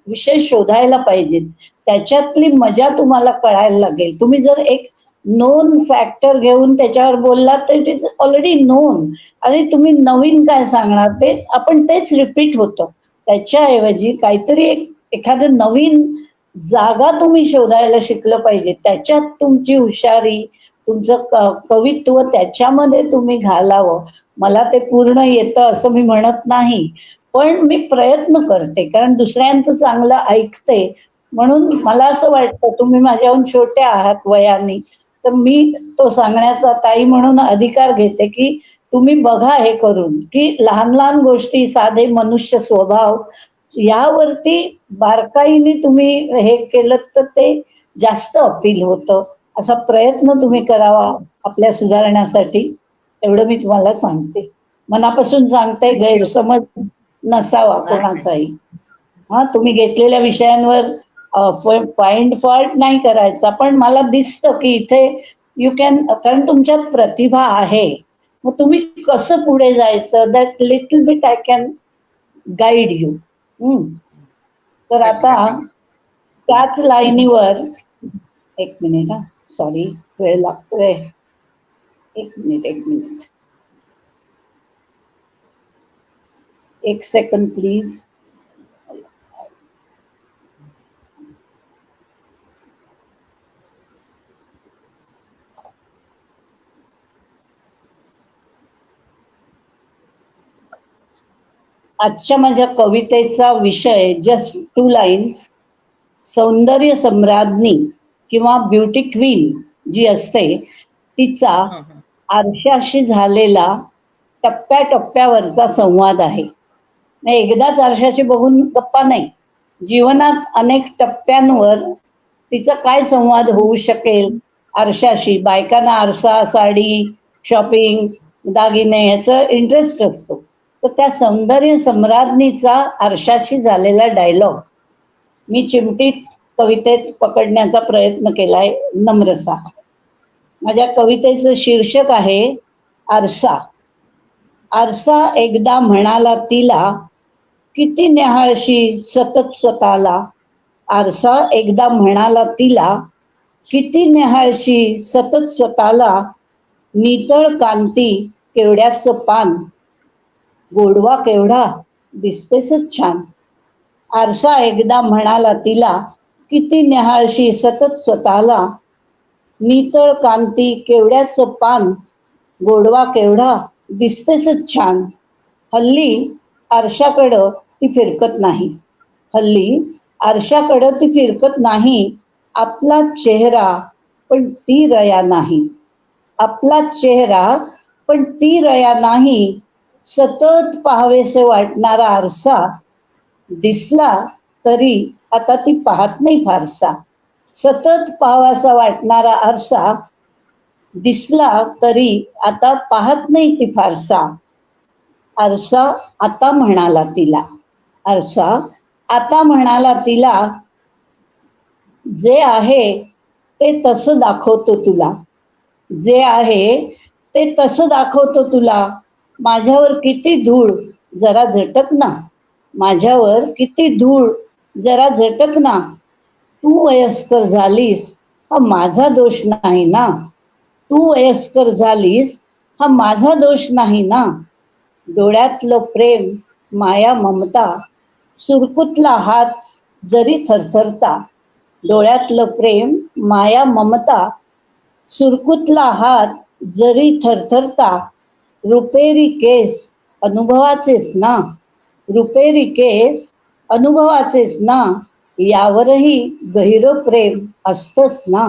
विषय शोधायला पाहिजेत. त्याच्यातली मजा तुम्हाला कळायला लागेल. तुम्ही जर एक नोन फॅक्टर घेऊन त्याच्यावर बोललात तर इट इज ऑलरेडी नोन, आणि तुम्ही नवीन काय सांगणार ते आपण तेच रिपीट होतं. त्याच्याऐवजी काहीतरी एखादं नवीन जागा तुम्ही शोधायला शिकलं पाहिजे. त्याच्यात तुमची हुशारी, तुमचं कवित्व त्याच्यामध्ये तुम्ही घालावं. मला ते पूर्ण येतं असं मी म्हणत नाही, पण मी प्रयत्न करते कारण दुसऱ्यांचं चांगलं ऐकते. म्हणून मला असं वाटतं, तुम्ही माझ्याहून छोट्या आहात वयाने, तर मी तो सांगण्याचा ताई म्हणून अधिकार घेते की तुम्ही बघा हे करून की लहान लहान गोष्टी, साधे मनुष्य स्वभाव यावरती बारकाईने तुम्ही हे केलं तर ते जास्त अपील होतं. असा प्रयत्न तुम्ही करावा आपल्या सुधारण्यासाठी, एवढं मी तुम्हाला सांगते. मनापासून सांगते, गैरसमज नसावा कोणाचाही. हा, तुम्ही घेतलेल्या विषयांवर फाइंड फॉल्ट नाही करायचा, पण मला दिसतं की इथे यू कॅन, कारण तुमच्यात प्रतिभा आहे, मग तुम्ही कसं पुढे जायचं, that little bit I can guide you. तर आता त्याच लाईनीवर एक मिनिट, हा सॉरी वेळ लागतोय, एक मिनिट, एक सेकंड प्लीज. आजच्या माझ्या कवितेचा विषय जस्ट 2 लाईन्स, सौंदर्य सम्राज्ञी किंवा ब्युटी क्वीन जी असते तिचा आरशाशी झालेला टप्प्याटप्प्यावरचा संवाद आहे. एकदाच आरशाची बघून गप्पा नाही, जीवनात अनेक टप्प्यांवर तिचा काय संवाद होऊ शकेल आरशाशी. बायकांना आरसा, साडी, शॉपिंग, दागिने ह्याचं इंटरेस्ट असतो. तर त्या सौंदर्य सम्राज्ञीचा आरशाशी झालेला डायलॉग मी चिमटीत कवितेत पकडण्याचा प्रयत्न केलाय, नम्रसा. माझ्या कवितेचं शीर्षक आहे आरसा. आरसा एकदा म्हणाला तिला, किती न्याहाळशी सतत स्वतःला. आरसा एकदा म्हणाला तिला, किती न्याहाळशी सतत स्वतःला. नितळ कांती केवड्याचं पान, गोडवा केवढा दिसतेच छान. आरसा एकदा म्हणाला तिला, किती न्याहाळशी सतत स्वतःला. नितळ कांती केवड्याचं पान, गोडवा केवढा दिसतेच छान. हल्ली आरशाकडं ती फिरकत नाही, हल्ली आरशाकडं ती फिरकत नाही. आपला चेहरा पण ती रया नाही, आपला चेहरा पण ती रया नाही. सतत पाहावेसे वाटणारा आरसा दिसला तरी आता ती पाहत नाही फारसा. सतत पाहावासा वाटणारा आरसा दिसला तरी आता पाहत नाही ती फारसा. आरसा आता म्हणाला तिला, आरसा आता म्हणाला तिला, जे आहे ते तसं दाखवतो तुला, जे आहे ते तसं दाखवतो तुला. माझ्यावर किती धूळ जरा झटक ना, माझ्यावर किती धूळ जरा झटक ना. तू वयस्कर झालीस हा माझा दोष नाही ना, तू वयस्कर झालीस हा माझा दोष नाही ना. डोळ्यातलं प्रेम माया ममता, सुरकुतला हात जरी थरथरता. डोळ्यातलं प्रेम माया ममता, सुरकुतला हात जरी थरथरता. रुपेरी केस अनुभवाचेच ना, रुपेरी केस अनुभवाचेच ना. यावरही गहिरं प्रेम असतंच ना,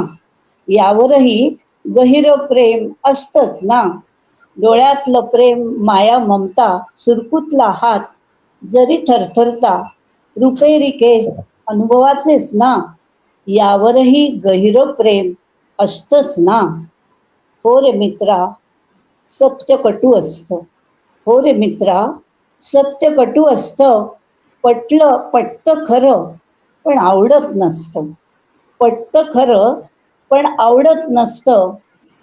यावरही गहिरं प्रेम असतंच ना. डोळ्यातलं प्रेम माया ममता, सुरकुतला हात जरी थरथरता. रुपेरी केस अनुभवाचेच ना, यावरही गहिरं प्रेम असतंच ना. हो रे मित्रा सत्य कटू असतं, हो रे मित्रा सत्य कटू असतं. पटतं खरं पण आवडत नसतं, पटतं खरं पण आवडत नसतं.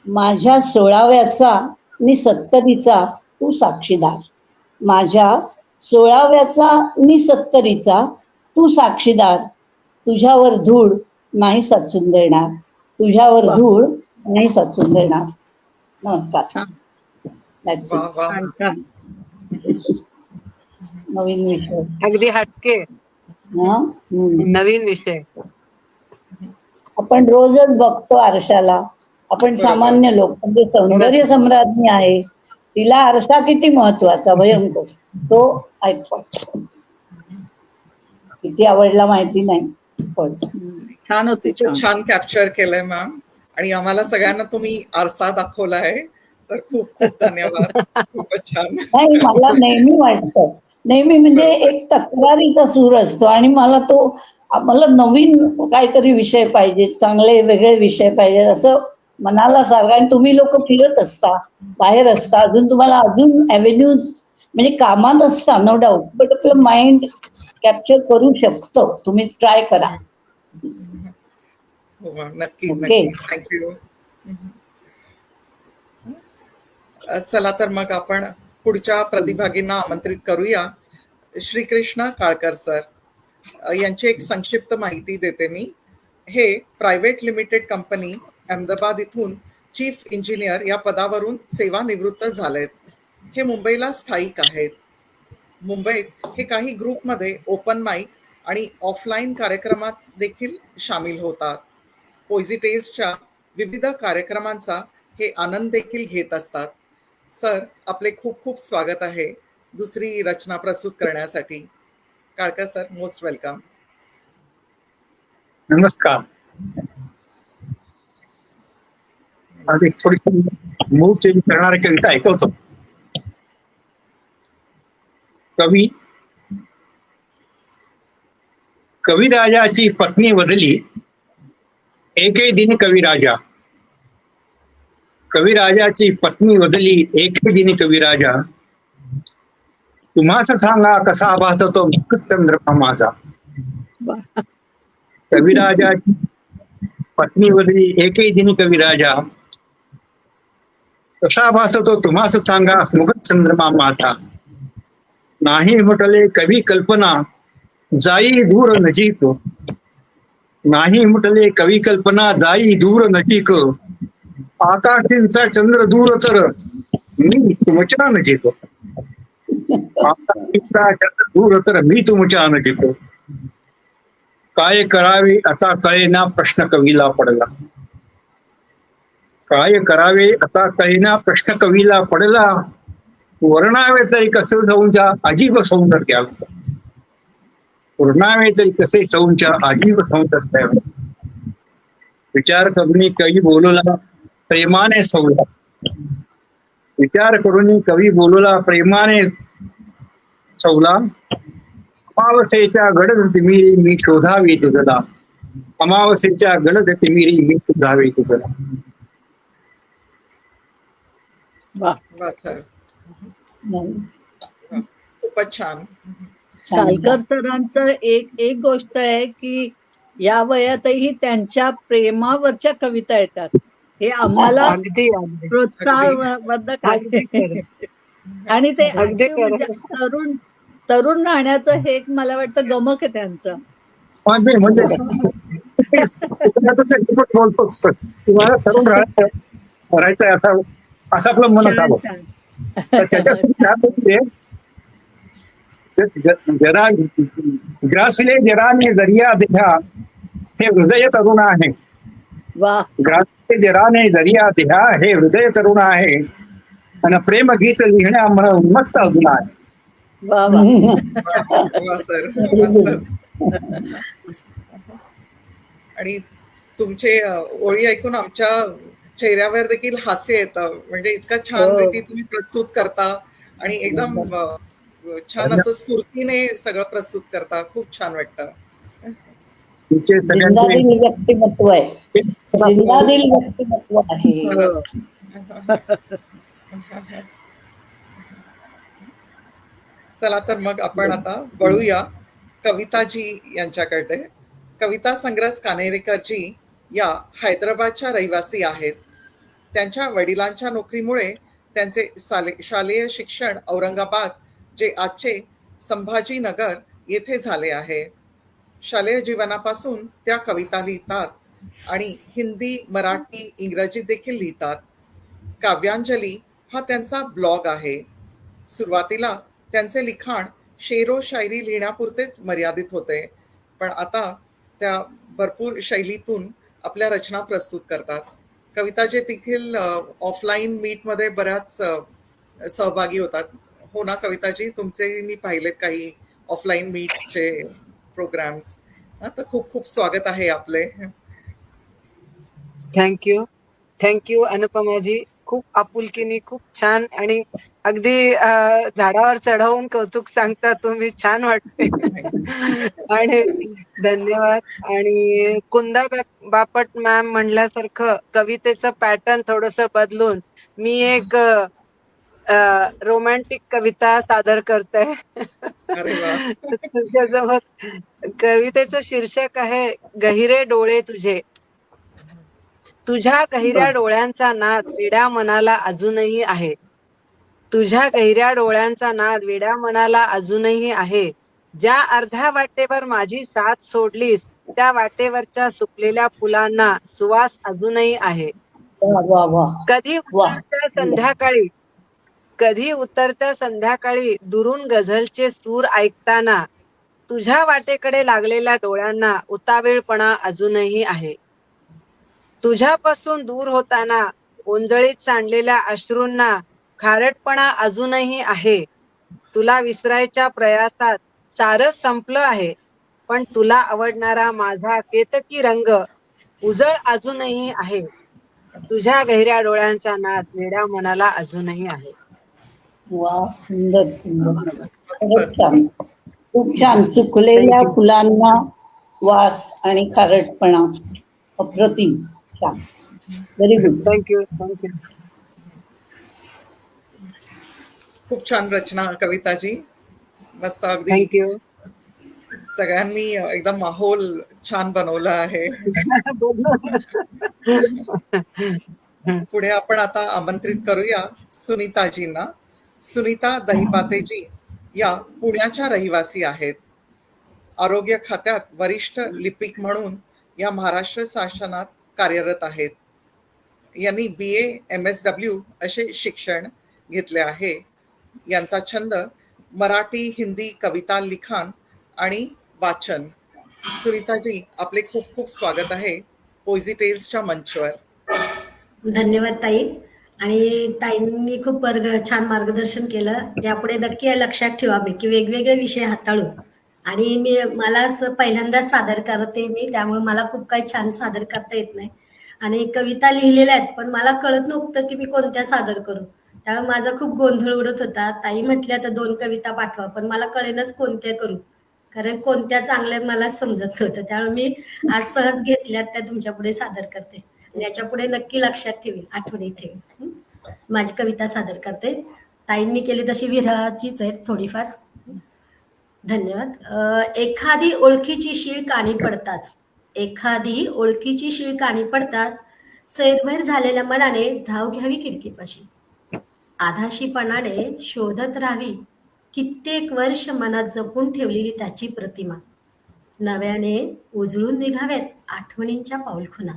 माझ्या 16व्याचा नि 70चा तू साक्षीदार, माझ्या 16व्याचा नि 70चा तू साक्षीदार. तुझ्यावर धूळ नाही साचून देणार, तुझ्यावर धूळ नाही साचून देणार. नमस्कार. छान. That's it. वा वा. छान छान. नवीन विषय. अगदी हटके नवीन विषय. आपण रोजच बघतो आरशाला, आपण सामान्य लोक, म्हणजे सौंदर्य सम्राज्ञी आहे, तिला आरसा किती महत्वाचा, भयंकर. सो आय थॉट, किती आवडला माहिती नाही पण छान होती, खूप छान कॅप्चर केलंय मॅम. आणि आम्हाला सगळ्यांना तुम्ही आरसा दाखवलाय, तर खूप खूप धन्यवाद. खूपच छान. नाही, मला नेहमी वाटतं, नेहमी म्हणजे एक तक्रारीचा सूर असतो आणि मला नवीन काहीतरी विषय पाहिजे, चांगले वेगळे विषय पाहिजे असं मनाला सारखं. आणि तुम्ही लोक फिरत असता, बाहेर असता, अजून अव्हेन्यूज म्हणजे कामात असता नो डाऊट, बट आपलं माइंड कॅप्चर करू शकतं. तुम्ही ट्राय करा. हो मॅम, नक्की ओके. नक्की. थँक्यू. चला तर मग आपण पुढच्या प्रतिभागींना आमंत्रित करूया. श्रीकृष्ण काळकर सर यांची एक संक्षिप्त माहिती देते मी. हे प्रायव्हेट लिमिटेड कंपनी अहमदाबाद इथून चीफ इंजिनियर या पदावरून सेवानिवृत्त झालेत. हे मुंबईला स्थायिक आहेत. मुंबईत हे काही ग्रुपमध्ये ओपन माईक आणि ऑफलाईन कार्यक्रमात देखील सामील होतात. पोझिटेजच्या विविध कार्यक्रमांचा हे आनंद देखील घेत असतात. सर, आपले खूप खूप स्वागत आहे दुसरी रचना प्रस्तुत करण्यासाठी. Kalkar sir, most welcome. नमस्कार. आज एक थोडी मूड चेंज करणारी कविता ऐकवतो. कविराजाची पत्नी बदली एके दिन कविराजा. कविराजाची पत्नी बदली एके दिन कविराजा. तुम्हाच सांगा कसा भासतो चंद्रमा माझा. कविराजाची पत्नी बदली एके दिन कविराजा. कसा भासतो तुम्हाच सांगा स्मुख चंद्रमा माझा. नाही म्हटले कवी कल्पना जाई दूर नजीक. नाही म्हटले कवी कल्पना जाई दूर नजीक. आकाशाचा चंद्र दूर तर मी तुमच्या नजीक. आकाशाचा चंद्र दूर तर मी तुमच्या नजीक. काय करावे आता कळेना प्रश्न कवीला पडला. काय करावे आता कळेना प्रश्न कवीला पडला. वर्णावे तरी कसे सौंच्या अजीब सौंदर्याला. वर्णावे तरी कसे सौंच्या अजीब सौंदर्याला. विचार करून कवी बोलला प्रेमाने सौला. विचार करून कवी बोलला प्रेमाने सौला. अमावस्येच्या गडद तिमिरी मी शोधावी तुझला. अमावस्येच्या गडद तिमिरी मी शोधावी तुझला. वा, वा सर, नाही, खूपच छान. छान. कालकर सरांचं एक गोष्ट आहे की या वयातही त्यांच्या प्रेमावरच्या कविता येतात. हे आम्हाला अगदी अगदी प्रोत्साहनवर्धक अगदी आहे. खरं. आणि ते अगदी active खरं. म्हणजे तरुण राहण्याचं हे एक मला वाटतं गमक आहे त्यांचं. म्हणजे बोलतोच तुम्हाला तरुण राहायचंय असं आपलं मन छान असावं. छान. तर त्याच्यात जरा ग्रासले जराने दरिया दिघा हे हृदय तरुण आहे. वा, ग्रासले जराने दरिया दिघा हे हृदय तरुण आहे. आणि प्रेम गीत लिहिण्या मला उन्मत्त अजून आहे. वा वा. वा सर, मस्तच. आणि तुमचे ओळी ऐकून आमच्या चेहऱ्यावर देखील हास्य येतं. म्हणजे इतका छान हो. रीती तुम्ही प्रस्तुत करता आणि एकदम छान असं स्फूर्तीने सगळं प्रस्तुत करता. खूप छान वाटतं. तुमचे सगळ्यांचे जिंदादिल व्यक्तिमत्व आहे. जिंदादिल व्यक्तिमत्व आहे. हो. चला तर मग आपण आता वळूया कविताजी यांच्याकडे. कविता संग्रस कानेरेकरजी या हैदराबादच्या रहिवासी आहेत. त्यांच्या वडिलांच्या नोकरीमुळे त्यांचे शालेय शिक्षण औरंगाबाद, जे आजचे संभाजीनगर येथे झाले आहे. शालेय जीवनापासून त्या कविता लिहितात आणि हिंदी, मराठी, इंग्रजी देखील लिहितात. काव्यांजली हा त्यांचा ब्लॉग आहे. सुरुवातीला त्यांचे लिखाण शेरो शायरी लिहिण्यापुरतेच मर्यादित होते, पण आता त्या भरपूर शैलीतून आपल्या रचना प्रस्तुत करतात. कविताजी देखील ऑफलाईन मीटमध्ये बऱ्याच सहभागी होतात. हो ना कविताजी? तुमचे मी पाहिलेत काही ऑफलाईन मीटचे प्रोग्राम्स. तर खूप खूप स्वागत आहे आपले. थँक्यू अनुपमाजी. खूप आपुलकीने, खूप छान आणि अगदी झाडावर चढवून कौतुक सांगता तुम्ही, छान वाटते. आणि धन्यवाद. आणि कुंदा बापट मॅम म्हणल्यासारखं कवितेचं पॅटर्न थोडस बदलून मी एक रोमॅन्टिक कविता सादर करते. अरे वा. तुमच्याजवळ कवितेचं शीर्षक आहे गहिरे डोळे तुझे. तुझ्या गहिऱ्या डोळ्यांचा नाद वेड्या मनाला अजूनही आहे. तुझ्या गहिऱ्या डोळ्यांचा नाद वेड्या मनाला अजूनही आहे. ज्या अर्ध्या वाटेवर माझी साथ सोडलीस त्या वाटेवरच्या सुकलेल्या फुलांना सुवास अजूनही आहे. वा वा वा कधी वा. उतरत्या संध्याकाळी, कधी उतरत्या संध्याकाळी दुरून गझलचे सूर ऐकताना तुझ्या वाटेकडे लागलेल्या डोळ्यांना उतावीळपणा अजूनही आहे. तुझ्यापासून दूर होताना ओंजळीत सांडलेल्या अश्रूंना खारटपणा अजूनही आहे. तुला विसरायच्या प्रयासात सारंच संपलं आहे, पण तुला आवडणारा माझा केतकी रंग उजळ अजूनही आहे. तुझ्या गहिऱ्या डोळ्यांचा नाद वेड्या मनाला अजूनही आहे. वा सुंदर सुंदर. खरंच छान, खूप छान. सुकलेल्या फुलांना वास आणि खारटपणा, अप्रतिम, छान, व्हेरी गुड. Thank you thank you. खूप छान रचना कविताजी, मस्त. अगदी थँक्यू. सगळ्यांनी एकदम माहोल छान बनवला आहे. पुढे आपण आता आमंत्रित करूया सुनीताजींना. सुनीता दहिपातेजी या पुण्याच्या रहिवासी आहेत. आरोग्य खात्यात वरिष्ठ लिपिक म्हणून या महाराष्ट्र शासनात कार्यरत आहेत. यांनी BA MSW असे शिक्षण घेतले आहे. यांचा छंद मराठी हिंदी कविता लिखाण आणि वाचन. सुनीताजी, आपले खूप खूप स्वागत आहे पोएझी टेल्सच्या मंचवर. धन्यवाद ताई. आणि ताईंनी खूप छान मार्गदर्शन केलं. यापुढे नक्की हे लक्षात ठेवा मी की वेगवेगळे विषय हाताळू. आणि मला असं पहिल्यांदाच सादर करते मी, त्यामुळे मला खूप काही छान सादर करता येत नाही. आणि कविता लिहिलेल्या आहेत, पण मला कळत नव्हतं की मी कोणत्या सादर करू. त्यामुळे माझा खूप गोंधळ उडत होता. ताई म्हटल्या तर 2 कविता पाठवा, पण मला कळेनच कोणत्या करू, कारण कोणत्या चांगल्या मला समजत नव्हतं. त्यामुळे मी आज सहज घेतल्यात त्या तुमच्या पुढे सादर करते. याच्या पुढे नक्की लक्षात ठेवेल, आठवणी ठेवेल. माझी कविता सादर करते. ताईंनी केली तशी विरहाचीच आहेत थोडीफार. धन्यवाद. एखादी ओळखीची शीळ कानी पडताच, एखादी ओळखीची शीळ कानी पडताच सैरभैर झालेल्या मनाने धाव घ्यावी खिडकीपाशी. आधाशीपणाने शोधत राहावी कित्येक वर्ष मनात जपून ठेवलेली त्याची प्रतिमा. नव्याने उजळून निघाव्यात आठवणींच्या पाऊलखुणा.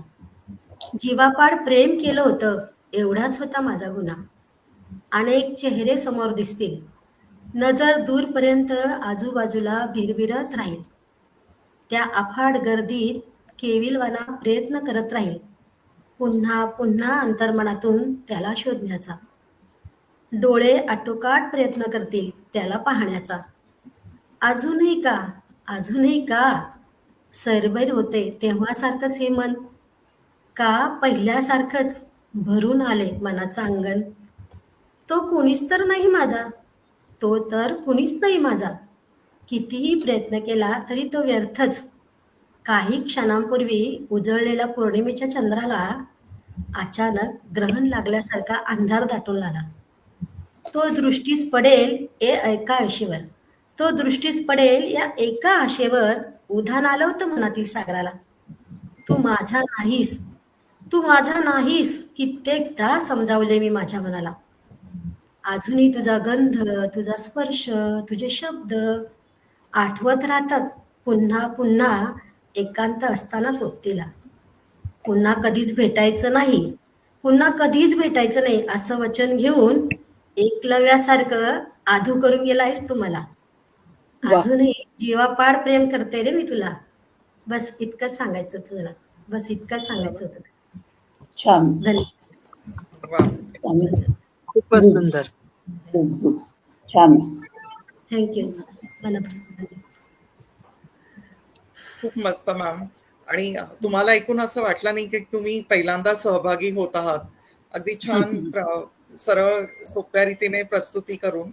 जीवापाड प्रेम केलं होतं एवढाच होता माझा गुन्हा. अनेक चेहरे समोर दिसतील, नजर दूरपर्यंत आजूबाजूला भिरभिरत राहील. त्या अफाट गर्दीत केविलवाना प्रयत्न करत राहील, पुन्हा पुन्हा अंतर्मनातून त्याला शोधण्याचा. डोळे आटोकाट प्रयत्न करतील त्याला पाहण्याचा. अजूनही का, अजूनही का सैरभैर होते तेव्हासारखंच हे मन, का पहिल्यासारखंच भरून आले मनाचं अंगण. तो कुणीच तर नाही माझा, तो तर कुणीच नाही माझा. कितीही प्रयत्न केला तरी तो व्यर्थच. काही क्षणांपूर्वी उजळलेल्या पौर्णिमेच्या चंद्राला अचानक ग्रहण लागल्यासारखा अंधार दाटून आला. तो दृष्टीस पडेल एका आशेवर, तो दृष्टीस पडेल या एका आशेवर उधाण आलं होतं मनातील सागराला. तू माझा नाहीस, तू माझा नाहीस कित्येकदा समजावले मी माझ्या मनाला. अजूनही तुझा गंध, तुझा स्पर्श, तुझे शब्द आठवत राहतात पुन्हा पुन्हा एकांत असताना सोबतीला. पुन्हा कधीच भेटायचं नाही, पुन्हा कधीच भेटायचं नाही असं वचन घेऊन एकलव्यासारखं आधू करून गेलायस तू मला. अजूनही जीवापाड प्रेम करते रे मी तुला. बस इतकंच सांगायचं तुला, बस इतकंच सांगायचं होतं. छान, वा. खूपच सुंदर. छान. थँक्यू मनापासून धन्यवाद. खूप मस्त मॅम. आणि तुम्हाला ऐकून असं वाटलं नाही की तुम्ही पहिल्यांदा सहभागी होत आहात अगदी सरळ सोप्या रीतीने प्रस्तुती करून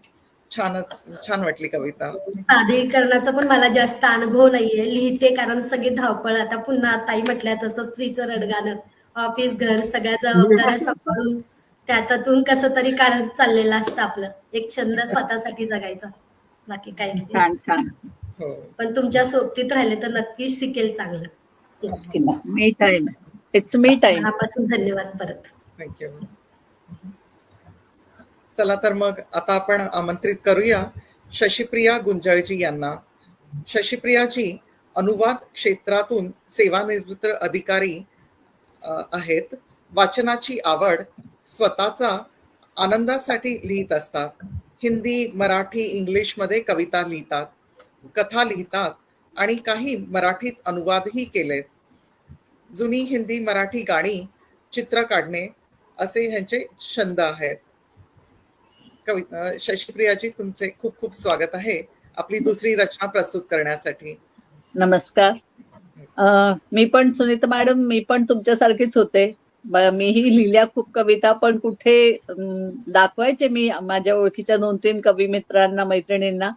छान वाटली कविता. सादरीकरणाचा पण मला जास्त अनुभव नाहीये, लिहिते कारण सगळी धावपळ. आता पुन्हा ताई म्हटल्या तसं स्त्रीचं रडगाणं, ऑफिस घर सगळ्या जबाबदाऱ्या सांभाळून त्यातून कसं तरी काढत चाललेलं असतं आपलं एक छंद स्वतःसाठी जगायचा, बाकी काही नाही. छान छान. हो. पण तुमच्या सोबतीत राहिले तर नक्कीच शिकेल चांगलं. नक्की ना. Me time, it's me time. मनापासून धन्यवाद परत. थँक्यू. चला तर मग आता आपण आमंत्रित करूया शशिप्रिया गुंजाळजी यांना. शशिप्रियाजी अनुवाद क्षेत्रातून सेवानिवृत्त अधिकारी आहेत. वाचनाची आवड, स्वतःचा आनंदासाठी लिहित असतात. हिंदी, मराठी, इंग्लिशमध्ये कविता लिहितात, कथा लिहितात आणि काही मराठीत अनुवादही केलेत. जुनी हिंदी मराठी गाणी, चित्र काढणे असे ह्यांचे छंद आहेत. शशिप्रियाजी तुमचे खूप खूप स्वागत आहे आपली दुसरी रचना प्रस्तुत करण्यासाठी. नमस्कार. मी पण सुनीता मॅडम, मी पण तुमच्यासारखीच होते. मीही लिहिल्या खूप कविता, पण कुठे दाखवायचे मी माझ्या ओळखीच्या 2-3 कवी मित्रांना, मैत्रिणींना.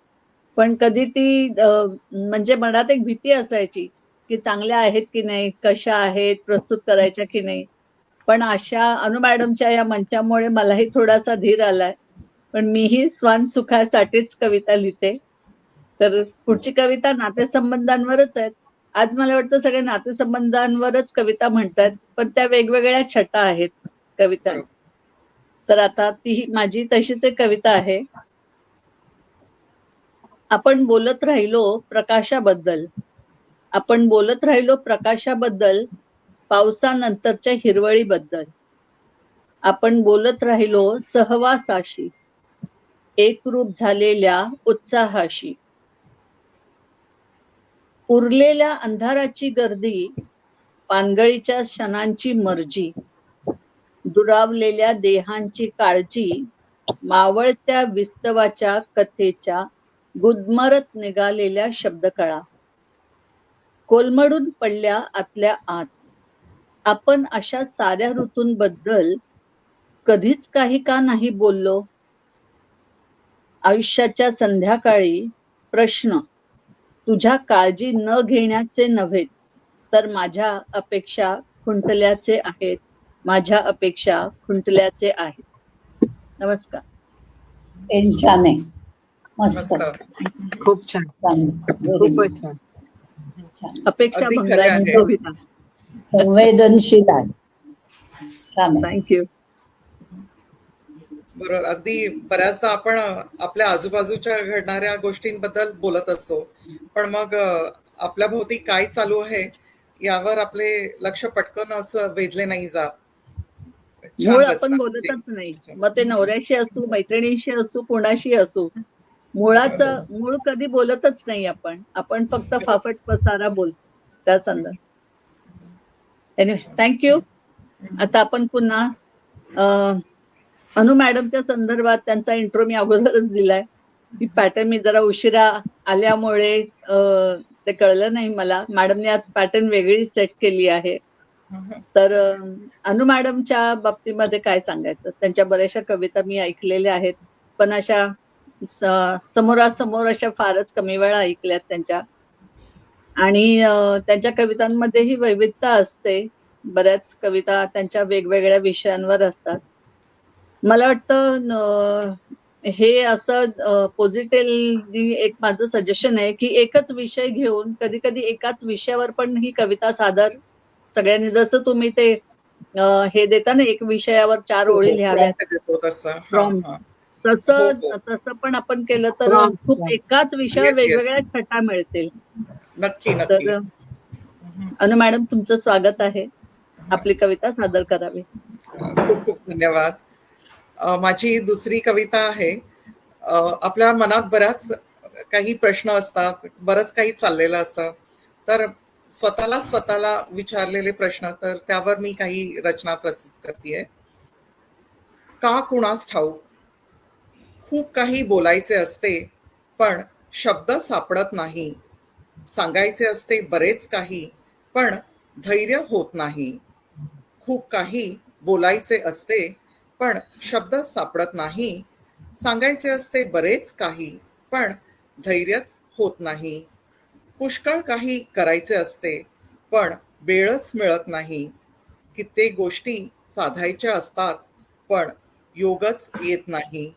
पण कधी ती म्हणजे मनात एक भीती असायची की चांगल्या आहेत की नाही, कशा आहेत, प्रस्तुत करायच्या की नाही. पण अशा अनु मॅडमच्या या मंचामुळे मलाही थोडासा धीर आलाय. पण मीही स्वान सुखासाठीच कविता लिहिते. तर पुढची कविता नातेसंबंधांवरच आहेत. आज मला वाटतं सगळे नातेसंबंधांवरच कविता म्हणतात, पण त्या वेगवेगळ्या छटा आहेत कवितांची. तर आता ती माझी तशीच एक कविता आहे. आपण बोलत राहिलो प्रकाशाबद्दल, आपण बोलत राहिलो प्रकाशाबद्दल, पावसानंतरच्या हिरवळीबद्दल. आपण बोलत राहिलो सहवासाशी, एकरूप झालेल्या उत्साहाशी. उरलेल्या अंधाराची गर्दी, पानगळीच्या क्षणांची मर्जी, दुरावलेल्या देहांची काळजी, मावळत्या विस्तवाच्या कथेच्या गुदमरत निघालेल्या शब्दकळा, कोलमडून पडल्या आतल्या आत. आपण अशा साऱ्या ऋतूंबद्दल कधीच काही का नाही बोललो. आयुष्याच्या संध्याकाळी प्रश्न तुझ्या काळजी न घेण्याचे नव्हे, तर माझ्या अपेक्षा खुंटल्याचे आहेत, माझ्या अपेक्षा खुंटल्याचे आहेत. नमस्कार. छान आहे, मस्त, खूप छान, छान, खूपच छान. अपेक्षा अगदी खरं भंगाची आहे. कविता. संवेदनशील आहे, छान आहे. थँक्यू. बरोबर. अगदी बऱ्याचदा आपण आपल्या आजूबाजूच्या घडणाऱ्या गोष्टींबद्दल बोलत असतो, पण मग आपल्या भोवती काय चालू आहे यावर आपले लक्ष पटकन असं वेधले नाही जात. मूळ आपण बोलतच नाही, मग ते नवऱ्याशी असू, मैत्रिणीशी असू, कोणाशी असू. मूळ कधी बोलतच नाही आपण फक्त फाफट पसारा बोलतो त्या संदर्भात. Anyway, thank you. आता आपण पुन्हा अनु मॅडमच्या संदर्भात त्यांचा इंट्रो मी अगोदरच दिलाय. ती पॅटर्न मी जरा उशिरा आल्यामुळे ते कळलं नाही मला. मॅडमने आज पॅटर्न वेगळी सेट केली आहे. तर अनु मॅडमच्या बाबतीमध्ये काय सांगायचं, त्यांच्या बऱ्याचशा कविता मी ऐकलेल्या आहेत, पण अशा समोरासमोर अशा फारच कमी वेळा ऐकल्यात त्यांच्या. आणि त्यांच्या कवितांमध्येही वैविध्यता असते. बऱ्याच कविता त्यांच्या वेगवेगळ्या विषयांवर असतात. मला वाटतं हे असं पॉझिटिव्हली एक माझं सजेशन आहे की एकच विषय घेऊन कधी कधी एकाच विषयावर पण ही कविता सादर सगळ्यांनी, जसं तुम्ही ते हे देता ना, एक विषयावर 4 ओळी लिहाव्यात, तसं पण आपण केलं तर खूप एकाच विषयावर वेगवेगळ्या छटा मिळतील. नक्की. तर अनु मॅडम, तुमचं स्वागत आहे. आपली कविता सादर करावी. खूप खूप धन्यवाद. माझी दुसरी कविता आहे. आपल्या मनात बऱ्याच काही प्रश्न असतात, बरंच काही चाललेलं असतं, तर स्वतःला विचारलेले प्रश्न, तर त्यावर मी काही रचना प्रस्तुत करतेय. का कुणास ठाऊक, खूप काही बोलायचे असते पण शब्द सापडत नाही. सांगायचे असते बरेच काही पण धैर्य होत नाही. खूप काही बोलायचे असते पण शब्द सापडत नाही, सांगायचे असते बरेच काही पण धैर्यच होत नाही, पुष्कळ काही करायचे असते पण वेळच मिळत नाही, कित्येक गोष्टी साधायच्या असतात पण योगच येत नाही,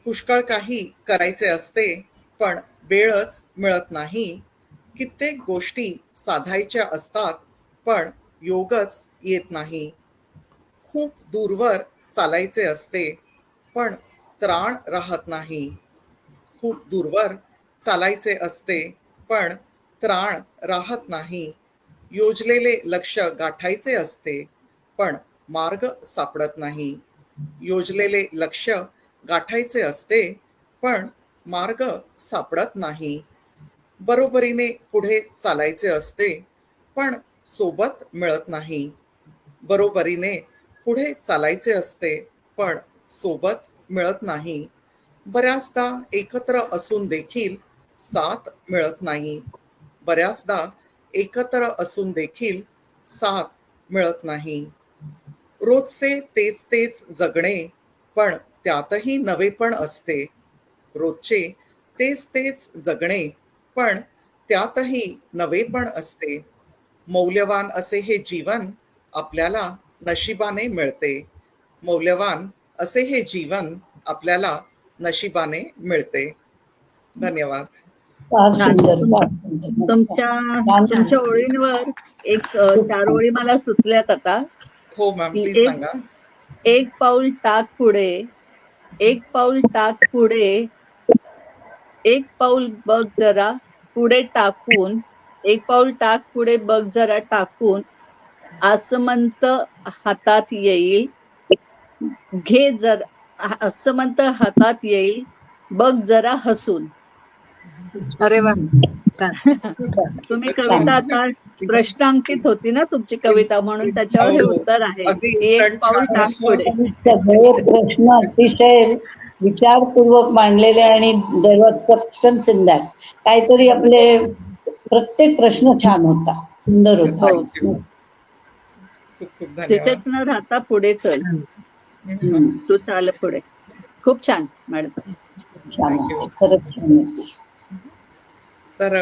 पुष्कळ काही करायचे असते पण वेळच मिळत नाही, कित्येक गोष्टी साधायच्या असतात पण योगच येत नाही, खूप दूरवर चालायचे असते पण त्राण राहत नाही, खूप दूरवर चालायचे असते पण त्राण राहत नाही, योजलेले लक्ष गाठायचे असते पण मार्ग सापडत नाही, योजलेले लक्ष गाठायचे असते पण मार्ग सापडत नाही, बरोबरीने पुढे चालायचे असते पण सोबत मिळत नाही, बरोबरीने पुढे चालायचे असते पण सोबत मिळत नाही, बऱ्याचदा एकत्र असून देखील साथ मिळत नाही, बऱ्याचदा एकत्र असून देखील साथ मिळत नाही, रोजचे तेच तेच जगणे पण त्यातही नवेपण असते, रोजचे तेच तेच जगणे पण त्यातही नवेपण असते, मौल्यवान असे हे जीवन आपल्याला नशिबाने मिळते, मौल्यवान असे हे जीवन आपल्याला नशिबाने मिळते. धन्यवाद. फार छान. सुंदर, फार सुंदर. तुमच्या छान. तुमच्या ओळींवर एक खूप 4 छान. ओळी मला सुचल्यात आता, हो मॅम, की प्लीज सांगा. एक पाऊल टाक पुढे, एक पाऊल टाक पुढे, एक पाऊल बघ जरा पुढे टाकून, एक पाऊल टाक पुढे बघ जरा टाकून, आसमंत हातात येईल, घे जरा आसमंत हातात येईल, बघ जरा हसून. अरे वा, छान. तुम्ही छान. कविता आता प्रश्नांकित होती ना तुमची कविता, म्हणून त्याच्यावर हे हो, उत्तर आहे अगदी की एक इन्स्टंट पाऊल टाक पुढे. छान. सगळे प्रश्न अतिशय विचारपूर्वक मांडलेले आणि सबस्टन्स इन दॅट. काहीतरी आपले प्रत्येक प्रश्न छान होता, सुंदर होता. हो. थँक्यू. खूप खूप तिथेच धन्यवाद. न राहता पुढे चल, हम्म. तू चाल पुढे. खूप छान मॅडम. छान थँक्यू. होतं, खरंच छान होती. तर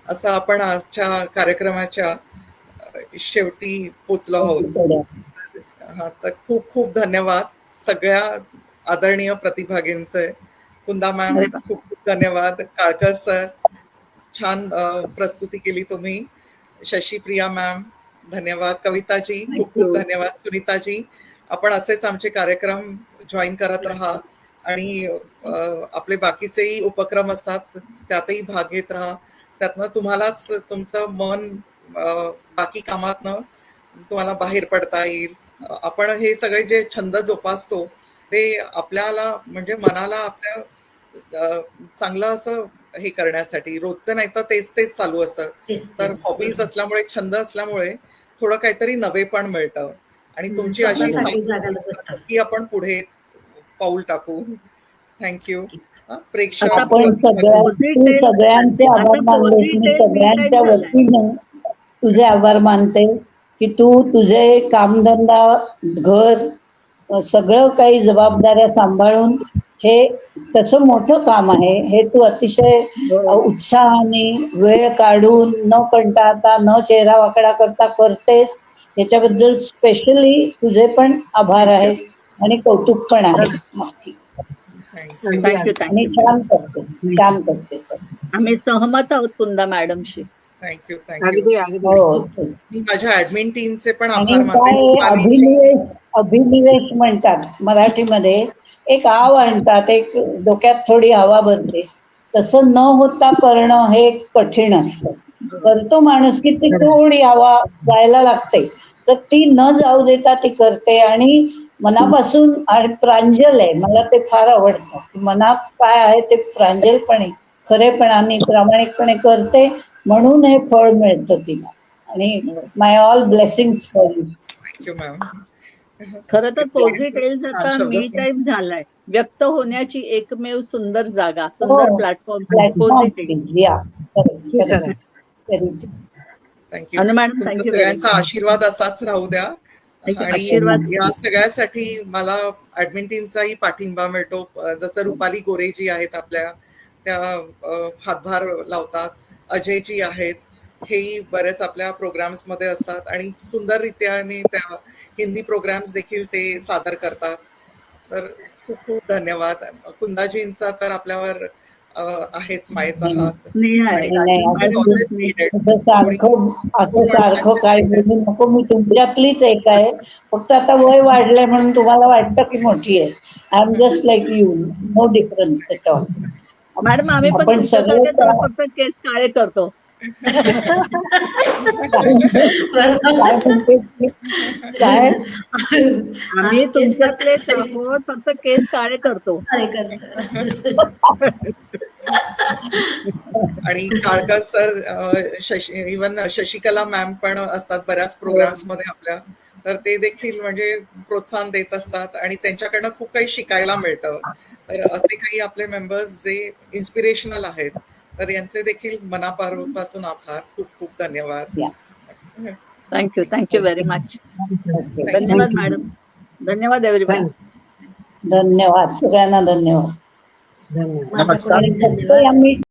असं आपण आजच्या कार्यक्रमाच्या शेवटी पोचलो आहोत. हा, तर खूप खूप धन्यवाद सगळ्या आदरणीय प्रतिभागींचे. कुंदा मॅम अरे वा. खूप खूप धन्यवाद, काळकर सर छान प्रस्तुती केली तुम्ही, शशीप्रिया मॅम धन्यवाद, कविताजी खूप खूप थँक्यू. धन्यवाद, सुनीताजी आपण असेच आमचे कार्यक्रम जॉईन करत राहा आणि आपले बाकीचेही उपक्रम असतात त्यातही भाग घेत राहा, त्यातनं तुम्हालाच तुमचं मन बाकी कामातनं तुम्हाला बाहेर पडता येईल. आपण हे सगळे जे छंद जोपासतो ते आपल्याला म्हणजे मनाला आपल्या चांगलं असं हे करण्यासाठी, रोजचं नाही तर तेच तेच चालू असतं, तेच तर तेच. हॉबीज असल्यामुळे, छंद असल्यामुळे थोडं काहीतरी नवेपण मिळतं आणि तुमची अशी स्वतःसाठी साथ जागायला भेटतं. की आपण पुढे पाऊल टाकू. थँक्यू. प्रेक्षक आता आपण पोझी तू टेल सगळ्यांचे आभार आता मानलेस, पोझी मी टेल मी सगळ्यांच्या टाईम झालाय. वतीनं तुझे आभार मानते की तू तुझे कामधंदा, घर, सगळं काही जबाबदाऱ्या सांभाळून हे तसं मोठं काम आहे, हे तू अतिशय हो. उत्साहाने वेळ काढून न कंटाळता न चेहरा वाकडा करता करतेस, याच्याबद्दल स्पेशली तुझे पण आभार आहेत आणि कौतुक पण आहे. थँक्यू. थँक्यू आणि थँक्यू. छान करते, छान करते सर. आम्ही सहमत आहोत कुंदा मॅडमशी. थँक्यू. थँक्यू. अगदी अगदी. हो. मी माझ्या ऍडमिन टीमचे पण आणि आभार मानते. काय अभिनिवेश म्हणतात मराठीमध्ये, एक आव आणतात, एक डोक्यात थोडी हवा भरते, तसं न होता करणं हे कठीण असतं. करतो माणूस की ती थोडी हवा जायला लागते, तर ती न जाऊ देता ती करते आणि मनापासून आणि प्रांजल आहे. मला ते फार आवडतं की मनात काय आहे ते प्रांजलपणे, खरेपणाने, प्रामाणिकपणे करते, म्हणून हे फळ मिळतं तिला. आणि my all blessings for you. Thank you ma'am. खरं तर पोझी टेल्स छान आता मी शब्द. टाईम झालाय. व्यक्त होण्याची एकमेव सुंदर जागा, हो, सुंदर प्लॅटफॉर्म पोझी टेल. या हे खरं. थँक्यू. अनु मॅडम तुमचा थँक्यू व्हेरी सगळ्यांचा मच. आशीर्वाद असाच राहू द्या आणि आशीर्वाद. या सगळ्यासाठी मला ऍडमिन टीमचाही पाठिंबा मिळतो. जसं रुपाली गोरेजी आहेत आपल्या, त्या हातभार लावतात. अजयजी आहेत, हेही बरेच आपल्या प्रोग्राम्स मध्ये असतात आणि सुंदररित्याने त्या हिंदी प्रोग्राम्स देखील ते सादर करतात. तर खूप खूप धन्यवाद. कुंदाजींचा तर आपल्यावर आहेच मायेचा हात. स्नेह आहे. आणि नाही, राजू is always needed. असं सारखं काय बोलू नको. मी तुमच्यातलीच एक आहे. फक्त आता वय वाढलंय म्हणून तुम्हाला वाटतं की मोठी आहे. I am just like you, no difference at all. Madam आम्ही पण आपण सगळे तुमच्यासारखेच फक्त केस काळे करतो. काय म्हणते की काय आम्ही तुमच्यातलेच आहोत, फक्त केस काळे करतो. आणि Kalkar sir, even Shashikala ma'am पण असतात बऱ्याच प्रोग्राम्स मध्ये आपल्या. तर ते देखील म्हणजे प्रोत्साहन देत असतात आणि त्यांच्याकडनं खूप काही शिकायला मिळतं. तर असे काही आपले मेंबर्स जे इन्स्पिरेशनल आहेत, तर यांचे देखील मनापासून आभार. खूप खूप धन्यवाद. Thank you very much. धन्यवाद मॅडम. धन्यवाद एव्हरीवन. धन्यवाद सगळ्यांना. धन्यवाद. धन्यवाद. माझ्याकडून एक धन्यवाद. आम्ही